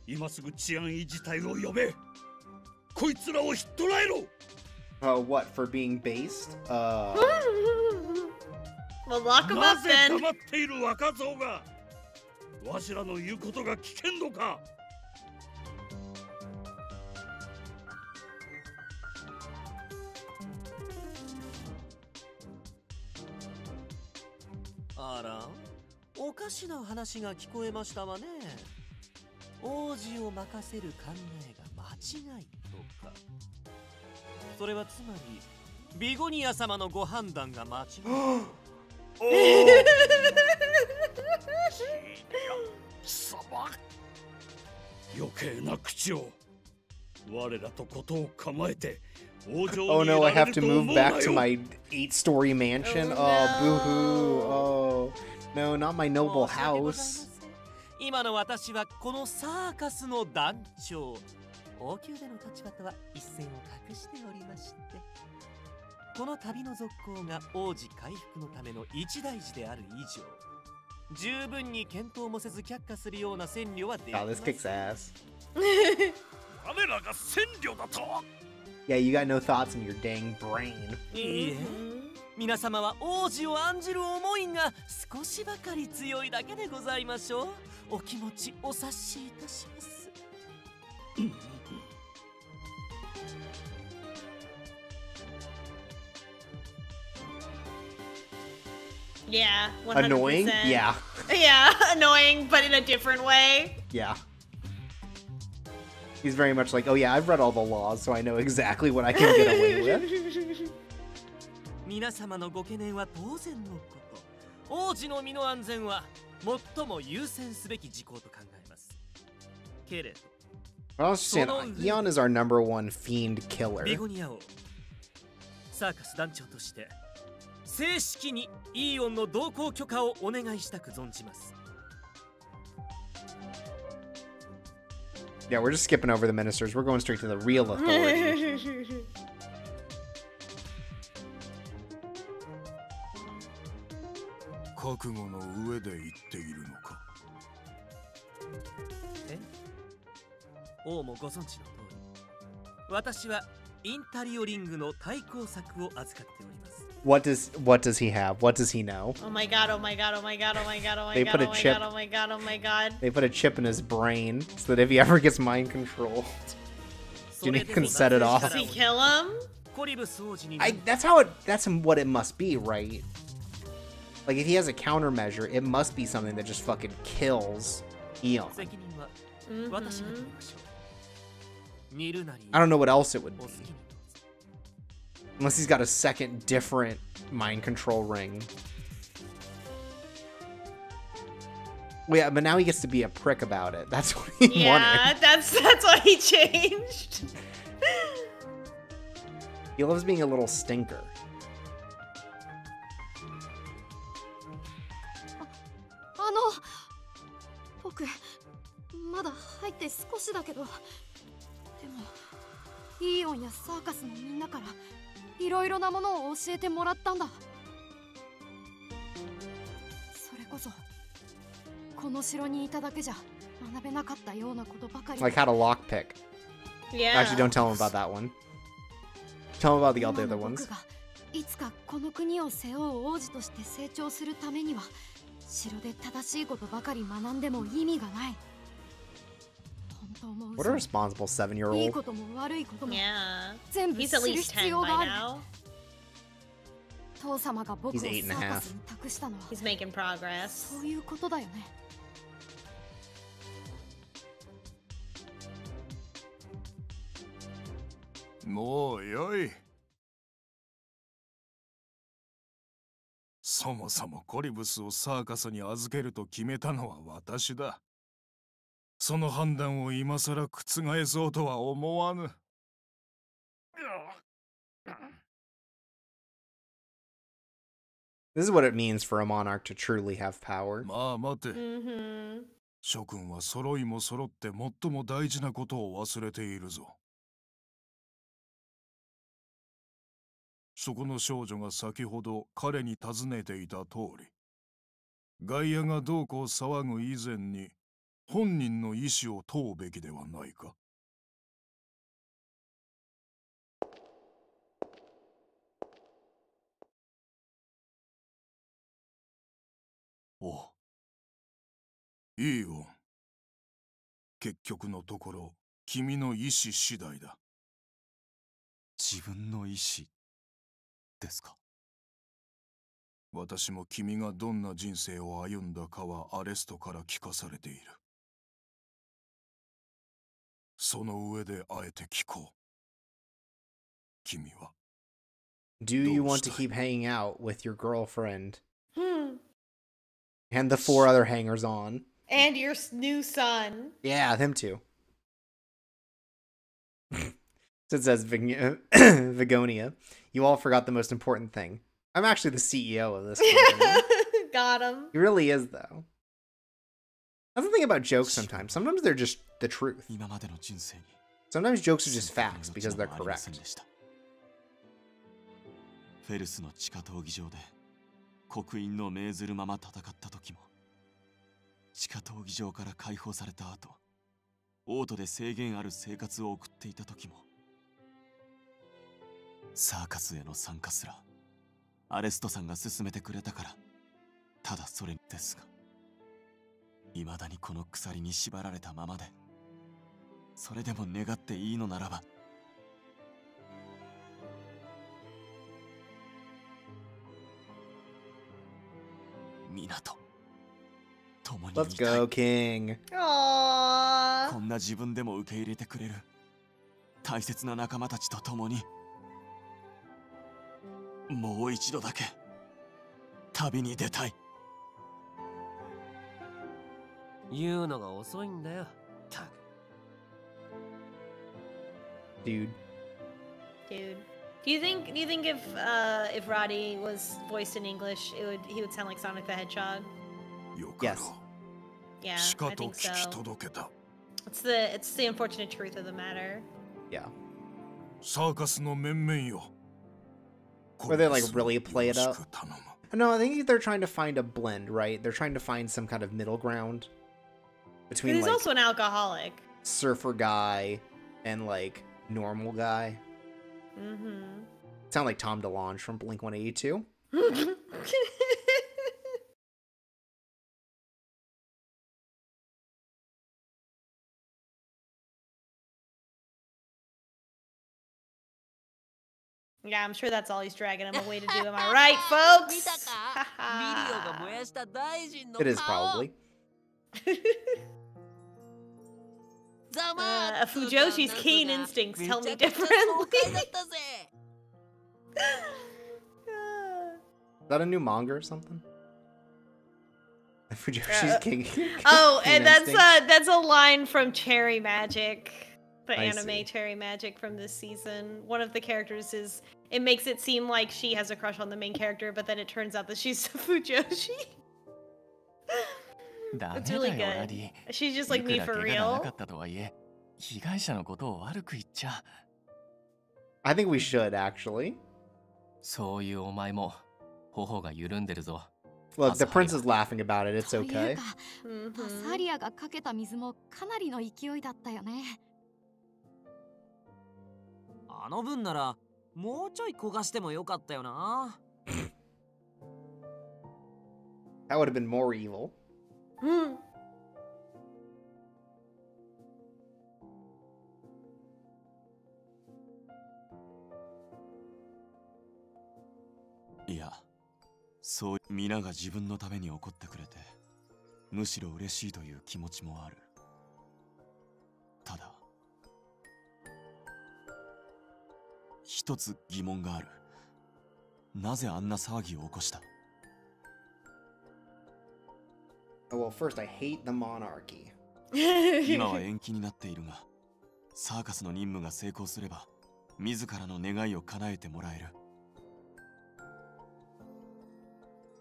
今すぐ治安維持隊を呼べ。こいつらをひっ捕らえろ。What, for being based? Well, lock him up then. なぜ黙っている若造が。わしらの言うことが聞けんのか。あら、おかしな話が聞こえましたわね。王子を任せる考えが間違いとか。それはつまりビゴニア様のご判断が間違い。貴様、余計な口を。我らとことを構えて。Oh no, I have to move back to my 8-story mansion. Oh, boo-hoo. Oh, no, not my noble house. 今の私はこのサーカスの団長。王宮での立場とは一線を画しておりまして、この旅の続行が王子回復のための一大事である以上、十分に検討もせず却下するような占領はできません。Oh, this kicks ass. 我らが占領だと。Yeah, you got no thoughts in your dang brain. いいえ、皆様は王子を案じる思いが少しばかり強いだけでございましょう。お気持ちお察しいたします。Yeah, 100%. Annoying? Yeah. Yeah, annoying, but in a different way. Yeah. He's very much like, oh yeah, I've read all the laws, so I know exactly what I can get away with. 皆様のご懸念は当然のこと。王子の身の安全は最も優先すべき事項と考えます。けれど。I was saying, Eon is our number one fiend killer. ビゴニアをサーカス団長として正式にイーオンの同行許可をお願いしたく存じます。Yeah, we're just skipping over the ministers. We're going straight to the real authority. 覚悟の上で言っているのか。え？王もご存知の通り、私はインタリオリングの対抗策を預かっております。What does he have? What does he know? Oh my god, oh my god, oh my god, oh my god, oh my They god, put a oh my chip. god, oh my god, oh my god. They put a chip in his brain so that if he ever gets mind controlled, Ginny can set it off. Does he kill him? That's what it must be, right? Like, if he has a countermeasure, it must be something that just fucking kills Eon. I don't know what else it would be. Unless he's got a second different mind control ring. Well, yeah, but now he gets to be a prick about it. That's what he wanted. Yeah, that's why he changed. He loves being a little stinker. 僕まだ入って少しだけど、でもイーオンやサーカスのみんなからいろいろなものを教えてもらったんだ。それこそこの城にいただけじゃ学べなかったようなことばかり。Like how to lockpick. Yeah. Actually, don't tell him about that one. Tell him about the other ones. 僕がいつかこの国を背負う王子として成長するためには、城で正しいことばかり学んでも意味がない。 What a responsible 7-year-old. いいことも悪いことも Yeah. 全部 He's 知 at る least 必 10要 by がある。 now. 父様が僕を He's サ 8 and a ーカ half. スに託したのは He's making progress. そういうことだよね。もうよい。そもそもコリブスをサーカスに預けると決めたのは私だ。その判断を今さら覆そうとは思わぬ。This is what it means for a monarch to truly have power. まあ待て。諸君は揃いも揃って最も大事なことを忘れているぞ。そこの少女が先ほど彼に尋ねていた通り、外野がどうこう騒ぐ以前に本人の意思を問うべきではないか。おう。いいよ。結局のところ、君の意志次第だ。自分の意志ですか。私も君がどんな人生を歩んだかはアレストから聞かされている。その上であえて聞こう。君は。Do you want to keep hanging out with your girlfriend? And the 4 other hangers-on. And your new son. Yeah, them too. So it says Vigonia. You all forgot the most important thing. I'm actually the CEO of this company. Got him. He really is, though. That's the thing about jokes sometimes. Sometimes they're just the truth. Sometimes jokes are just facts because they're correct. フェルスの地下闘技場で刻印の命ずるまま戦った時も、地下闘技場から解放された後、王都で制限ある生活を送っていた時も、サーカスへの参加すらアレストさんが勧めてくれたから、ただそれですが、未だにこの鎖に縛られたままで、それでも願っていいのならば、皆と共にいたい。 Let's go, King. こんな自分でも受け入れてくれる大切な仲間たちと共に、もう一度だけ旅に出たい。言うのが遅いんだよ。たく。Dude. Do you think if Roddy was voiced in English, he would sound like Sonic the Hedgehog? よかろう。 Yes. Yeah, しか I と think 聞き so. 届けた。 It's the unfortunate truth of the matter. Yeah. サーカスの面々よ。 Where they like really play it up. No, I think they're trying to find a blend, right? They're trying to find some kind of middle ground between He's like also an alcoholic. surfer guy and like normal guy. Mm-hmm. Sound like Tom DeLonge from Blink 182. Yeah, I'm sure that's all he's dragging him away to do. Am I right, folks? It is probably. Fujoshi's keen instincts tell me differently. Is that a new manga or something? Fujoshi's king. Oh, king and that's a line from Cherry Magic, the I anime see. Cherry Magic from this season. One of the characters is, it makes it seem like she has a crush on the main character, but then it turns out that she's Fujoshi. It's really good. She's just like me for real. I think we should actually. そういうお前も頬が緩んでるぞ。 Look, the prince is laughing about it. It's okay. タサリアがかけた水もかなりの勢いだったよね。あの分ならもうちょい焦がしてもよかったよな。That would have been more evil. Hmm. いや、そう皆が自分のために怒ってくれて、むしろ嬉しいという気持ちもある。ただ、一つ疑問がある。なぜあんな騒ぎを起こした？ Well, first, I hate the monarchy. 今は延期になっているが、サーカスの任務が成功すれば、自らの願いを叶えてもらえる。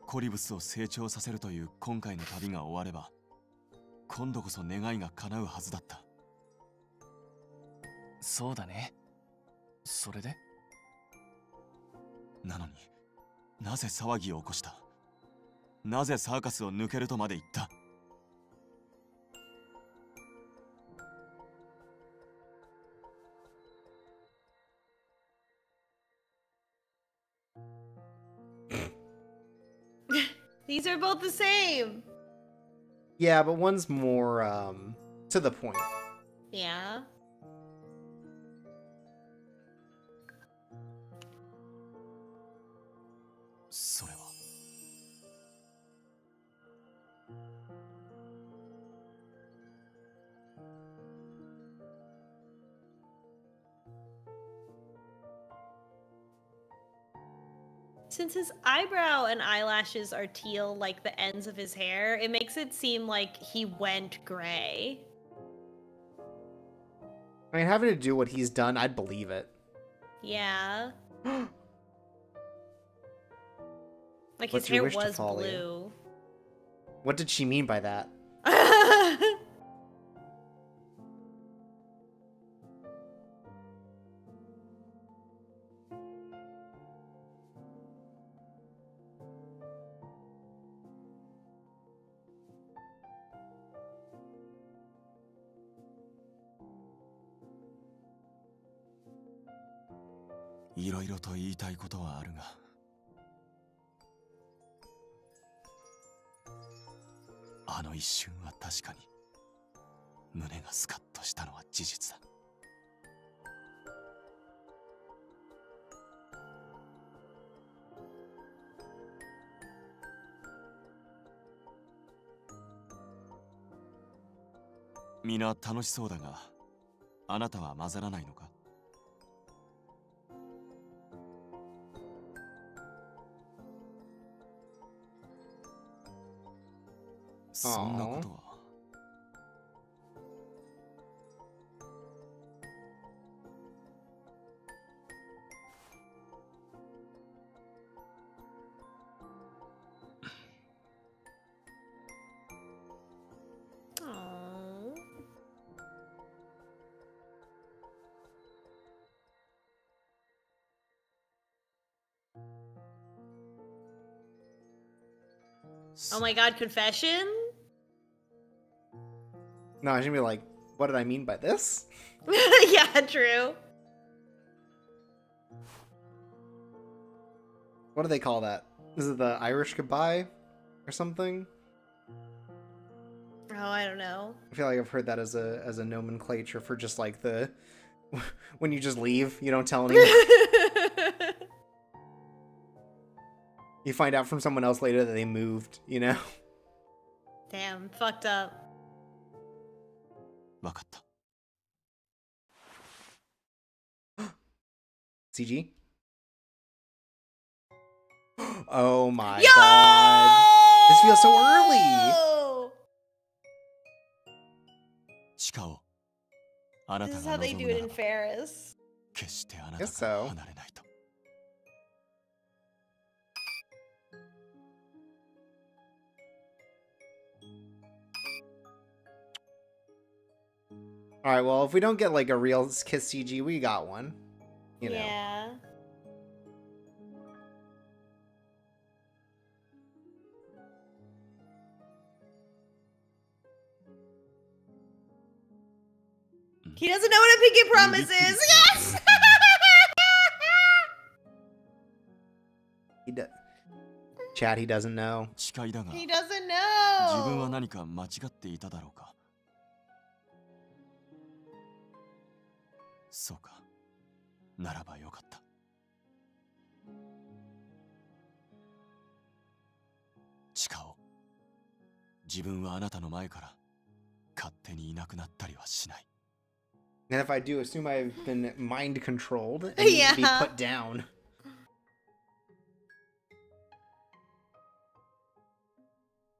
コリブスを成長させるという今回の旅が終われば、今度こそ願いが叶うはずだった。そうだね。それで？なのになぜ騒ぎを起こした？なぜサーカスを抜けるとまで言った？These are both the same. Yeah, but one's more to the point. Yeah. So Since his eyebrow and eyelashes are teal like the ends of his hair, it makes it seem like he went gray. I mean, having to do what he's done, I'd believe it. Yeah. Like What's his hair your wish, was Tifalia? blue. What did she mean by that? いろいろと言いたいことはあるが、あの一瞬は確かに胸がスカッとしたのは事実だ。みんな楽しそうだが、あなたは混ざらないのか？そんなことは。Oh my god, confession? No, I should be like, what did I mean by this? Yeah, true. What do they call that? Is it the Irish goodbye or something? Oh, I don't know. I feel like I've heard that as a nomenclature for just like the when you just leave, you don't tell anyone. You find out from someone else later that they moved, you know? Damn, fucked up. わかった。CG? Oh my Yo! god. This feels so early! チカオ、あなた This is が how they 望 do む it な in ら Ferris. 決してあなたから離れないと。Alright, well, if we don't get like a real kiss CG, we got one. You know. Yeah. He doesn't know what a pinky promise is. Yes! Chad, he doesn't know. He doesn't 自分は know. 何か間違っていただろうか。そうか。ならばよかった。チカオ、自分はあなたの前から勝手にいなくなったりはしない。And if I do, assume I've been mind controlled and Yeah. be put down.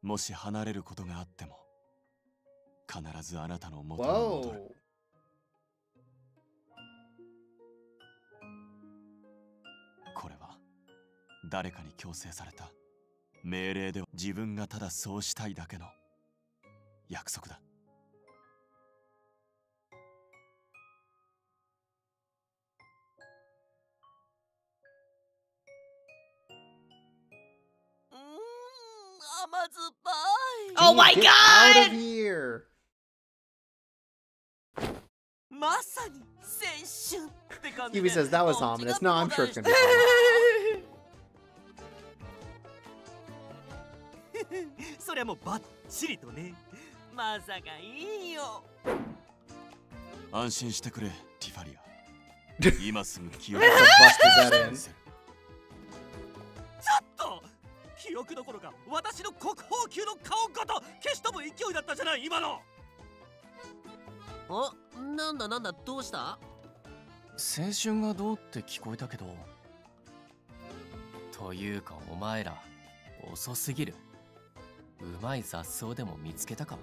もし離れることがあっても、必ずあなたの元に戻る。Whoa. これは誰かに強制された命令で、自分がただそうしたいだけの約束だ。甘酸っぱい。 Oh my Get out of god! here. まさに青春って感じ Yubi で。 says that was ominous. No, I'm sure it's gonna be fine. そりゃもうバッチリとね。まさかいいよ。安心してくれ、ティファリア。今すぐ記憶 Busted that in. ちょっと記憶どころか私の国宝級の顔ごと消し飛ぶ勢いだったじゃない今の。あ、なんだどうした？青春がどうって聞こえたけど。というかお前ら遅すぎる。うまい雑草でも見つけたか？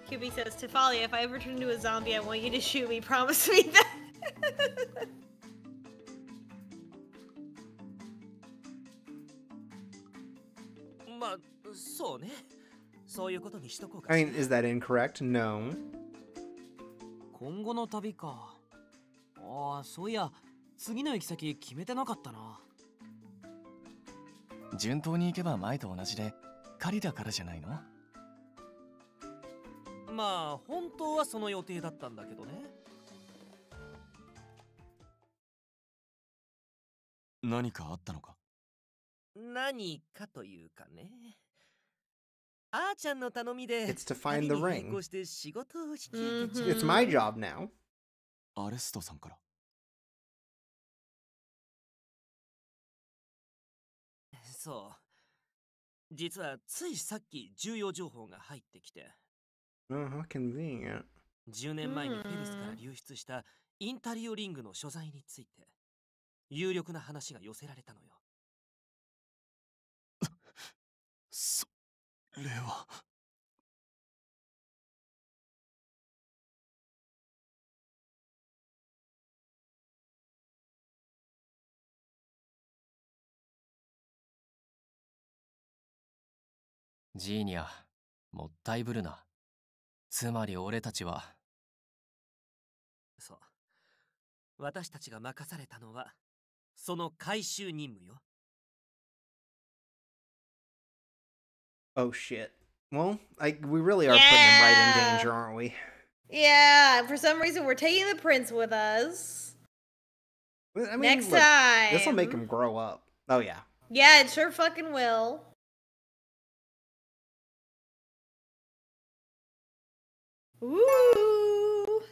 QB says, Tifalia, if I ever turn into a zombie, I want you to shoot me. Promise me that. まあそうね。そういうことにしとこうか。 I mean, is that incorrect? No. 今後の旅か。ああ、そういや、次の行き先決めてなかったな。順当に行けば前と同じで狩りだからじゃないの？まあ本当はその予定だったんだけどね。何かあったのか？何かというかね。あーちゃんの頼みで It's to find the 旅に並 ring. 行して仕事を引き受けちゃう。It's my job now. アレストさんから。そう。実はついさっき重要情報が入ってきて。Oh, how convenient. 10年前にフェルスから流出したインタリオリングの所在について有力な話が寄せられたのよ。それは。ジーニア、もったいぶるな。つまり俺たちは。そう。私たちが任されたのはその回収任務よ。Oh shit. Well, we really are putting him right in danger, aren't we? Yeah, for some reason we're taking the prince with us. I mean, Next look, time. This will make him grow up. Oh yeah. Yeah, it sure fucking will. Ooh.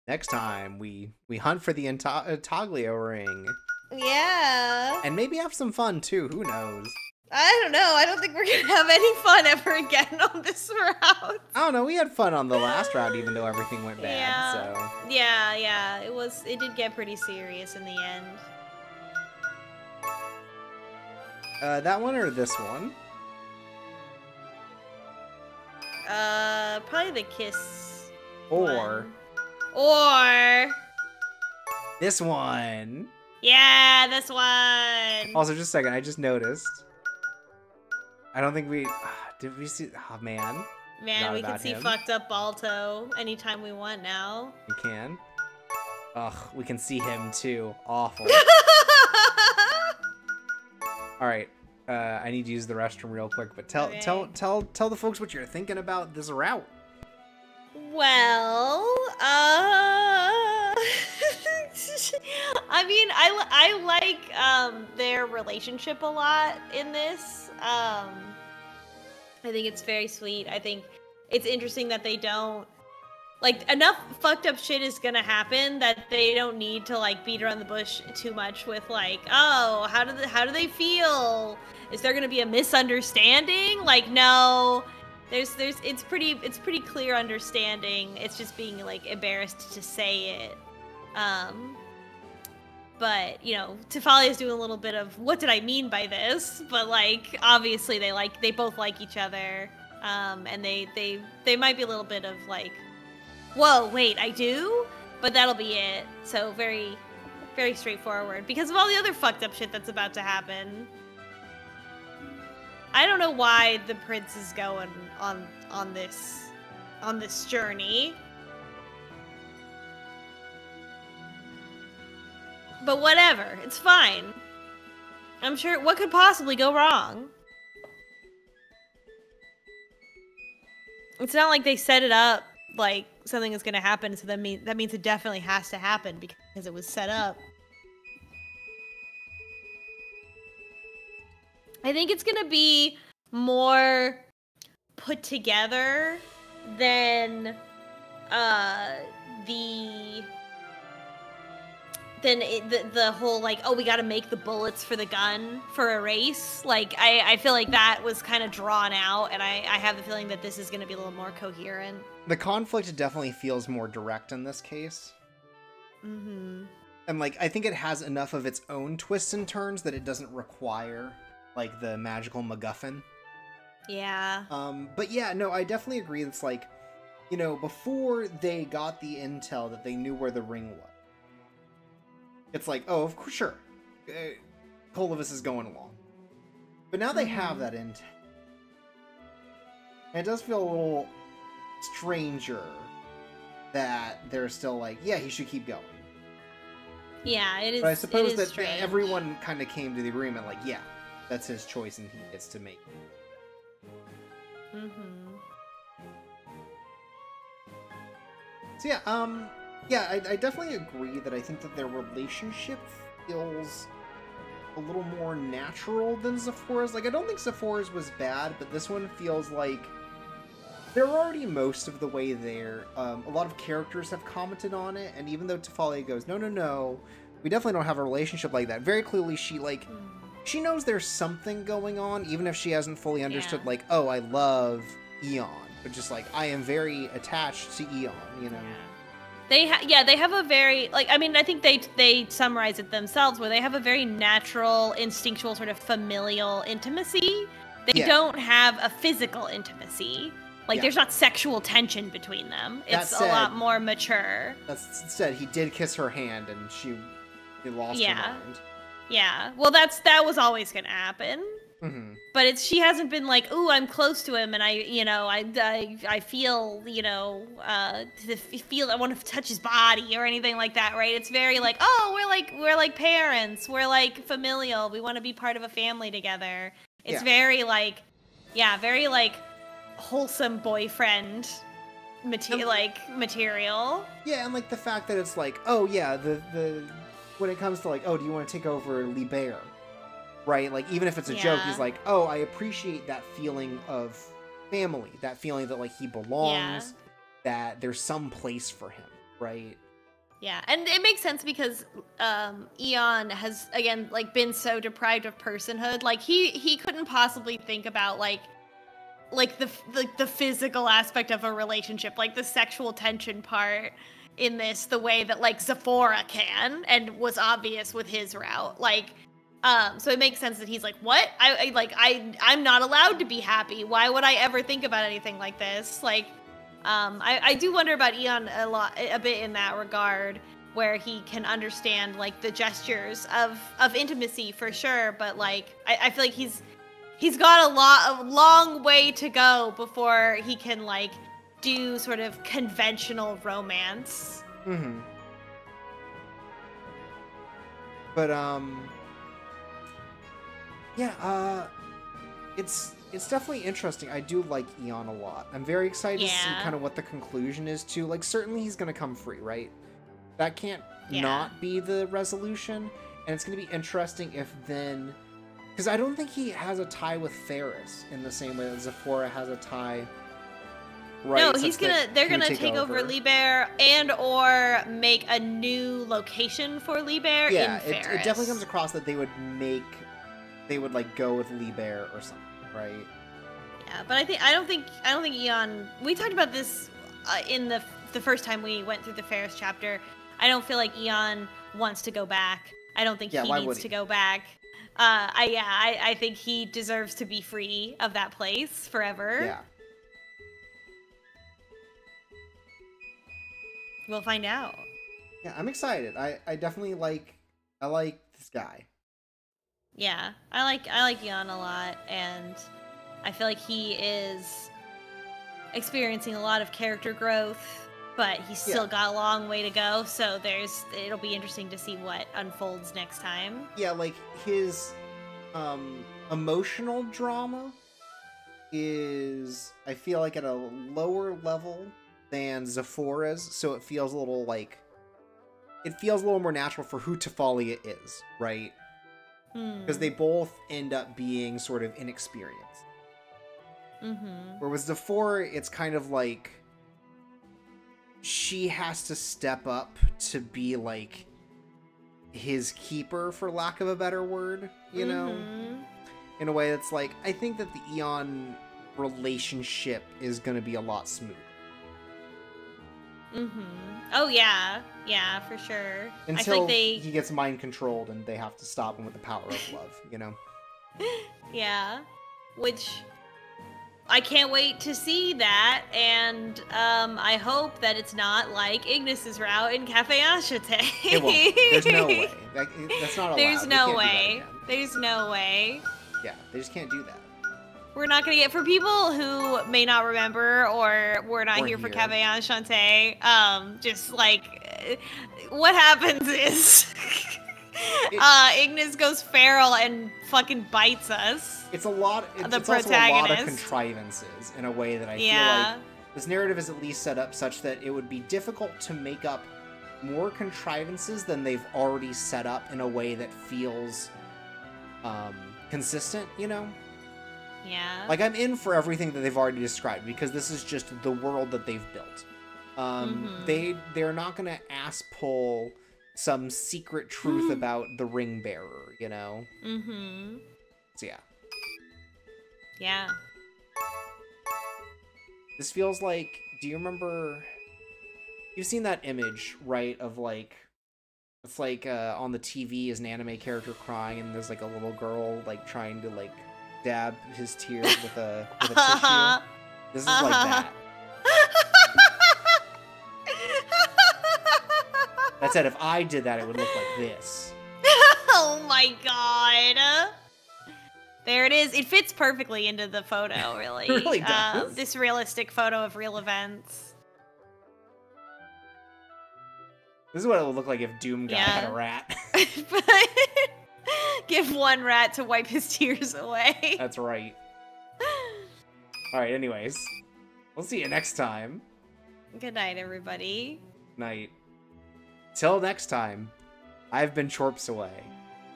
Next time we hunt for the Intaglio ring. Yeah. And maybe have some fun too. Who knows? I don't know. I don't think we're gonna have any fun ever again on this route. I don't know. We had fun on the last route, even though everything went bad. Yeah. So. Yeah. It did get pretty serious in the end. That one or this one? Probably the kiss. Or. Or. This one. Yeah, this one. Also, just a second. I just noticed. I don't think we... Did we see... Oh, man. Man, we can see fucked up Balto anytime we want now. We can. Ugh, we can see him too. Awful. Alright. I need to use the restroom real quick, but tell the folks what you're thinking about this route. Well, I mean, I like their relationship a lot in this. I think it's very sweet. I think it's interesting that they don't like enough fucked up shit is gonna happen that they don't need to like beat around the bush too much with like, oh, how do they feel? Is there gonna be a misunderstanding? Like, no. It's pretty clear understanding. It's just being like embarrassed to say it. But, you know, Tifalia's doing a little bit of what did I mean by this? But like obviously they both like each other. And they might be a little bit of like, whoa, wait, I do? But that'll be it. So very, very straightforward because of all the other fucked up shit that's about to happen. I don't know why the prince is going on this journey. But whatever, it's fine. I'm sure what could possibly go wrong? It's not like they set it up like something is going to happen, so that means it definitely has to happen because it was set up. I think it's gonna be more put together than the whole like, oh, we gotta make the bullets for the gun for a race. Like I feel like that was kind of drawn out, and I have the feeling that this is gonna be a little more coherent. The conflict definitely feels more direct in this case. Mm-hmm. And like I think it has enough of its own twists and turns that it doesn't require like the magical MacGuffin. Yeah. But yeah, no, I definitely agree. It's like, you know, before they got the intel that they knew where the ring was, it's like, oh, of course, sure, Clovis is going along. But now they have that intel. And it does feel a little stranger that they're still like, yeah, he should keep going. Yeah, it is. But I suppose that strange. Everyone kind of came to the agreement, like, yeah, that's his choice and he gets to make it. Mm-hmm. So yeah, I definitely agree that I think that their relationship feels a little more natural than Zephora's. Like, I don't think Zephora's was bad, but this one feels like they're already most of the way there. A lot of characters have commented on it, and even though Tifalia goes, no, we definitely don't have a relationship like that. Very clearly, she knows there's something going on, even if she hasn't fully understood, like, oh, I love Eon. But just, like, I am very attached to Eon, you know? Yeah. They have a very, like, I mean, I think they summarize it themselves, where they have a very natural, instinctual, sort of familial intimacy. They don't have a physical intimacy. Like, there's not sexual tension between them. It's a lot more mature. That said, he did kiss her hand, and she lost her mind. Yeah. Well, that was always gonna happen. Mm-hmm. But she hasn't been like, ooh, I'm close to him, and I feel, I want to touch his body or anything like that, right? It's very like, oh, we're like parents, we're like familial, we want to be part of a family together. It's very like, very like wholesome boyfriend material. Yeah, and like the fact that it's like, oh yeah, the when it comes to like, oh, do you want to take over Liber? Right? Like, even if it's a joke, he's like, oh, I appreciate that feeling of family, that feeling that like he belongs, that there's some place for him, right? Yeah, and it makes sense because Eon has, again, like, been so deprived of personhood. Like, he couldn't possibly think about like the physical aspect of a relationship, like the sexual tension part in this, the way that like Zephora can, and was obvious with his route. Like, so it makes sense that he's like, what? I'm not allowed to be happy. Why would I ever think about anything like this? Like, I do wonder about Eon a bit in that regard, where he can understand like the gestures of intimacy for sure, but like I feel like he's got a long way to go before he can like do sort of conventional romance. Mm-hmm. But it's definitely interesting. I do like Eon a lot. I'm very excited to see kind of what the conclusion is too. Like, certainly he's gonna come free, right? That can't not be the resolution. And it's gonna be interesting if then, because I don't think he has a tie with Ferris in the same way that Zephora has a tie. Right? No, they're gonna take over Liber and or make a new location for Liber in Ferris. It definitely comes across that they would like go with Liber or something, right? Yeah, but I don't think Eon. We talked about this in the first time we went through the Ferris chapter. I don't feel like Eon wants to go back. I don't think he needs to go back. I think he deserves to be free of that place forever. Yeah. We'll find out. Yeah, I'm excited. I definitely like this guy. Yeah, I like Eon a lot, and I feel like he is experiencing a lot of character growth, but he's still got a long way to go, so it'll be interesting to see what unfolds next time. Yeah, like his emotional drama is, I feel like, at a lower level than Zephora's, so it feels a little more natural for who Tifalia is, right? Because they both end up being sort of inexperienced. Mm-hmm. Where with Zephora, it's kind of like she has to step up to be like his keeper, for lack of a better word, you know? In a way that's like, I think that the Eon relationship is going to be a lot smoother. Mm-hmm. Oh, yeah. Yeah, for sure. Until he gets mind controlled and they have to stop him with the power of love, you know? Yeah. Which, I can't wait to see that, and I hope that it's not like Ignis's route in Cafe Ashite. It won't. There's no way. That's not allowed. There's no way. There's no way. Yeah, they just can't do that. We're not gonna get, for people who may not remember or were not here for Cafe Enchanté, just like, what happens is Ignis goes feral and fucking bites us. It's a lot. It's also a lot of contrivances in a way that I feel like This narrative is at least set up such that it would be difficult to make up more contrivances than they've already set up in a way that feels consistent, you know? Yeah. Like, I'm in for everything that they've already described, because this is just the world that they've built. They're not gonna ass-pull some secret truth about the ring bearer, you know? So yeah. Yeah. This feels like, do you remember, you've seen that image, right, of like, it's like on the TV is an anime character crying, and there's like a little girl like trying to like dab his tears with a tissue. This is like that. That said, if I did that, it would look like this. Oh my god. There it is. It fits perfectly into the photo, really. It really does. This realistic photo of real events. This is what it would look like if Doom Guy had a rat. Give one rat to wipe his tears away. That's right. Alright, anyways. We'll see you next time. Good night, everybody. Night. Till next time, I've been Chorps Away.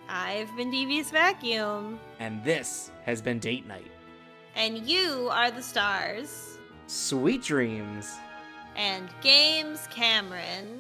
I've been Devious Vacuum. And this has been Date Night. And you are the stars. Sweet dreams. And Games Cameron.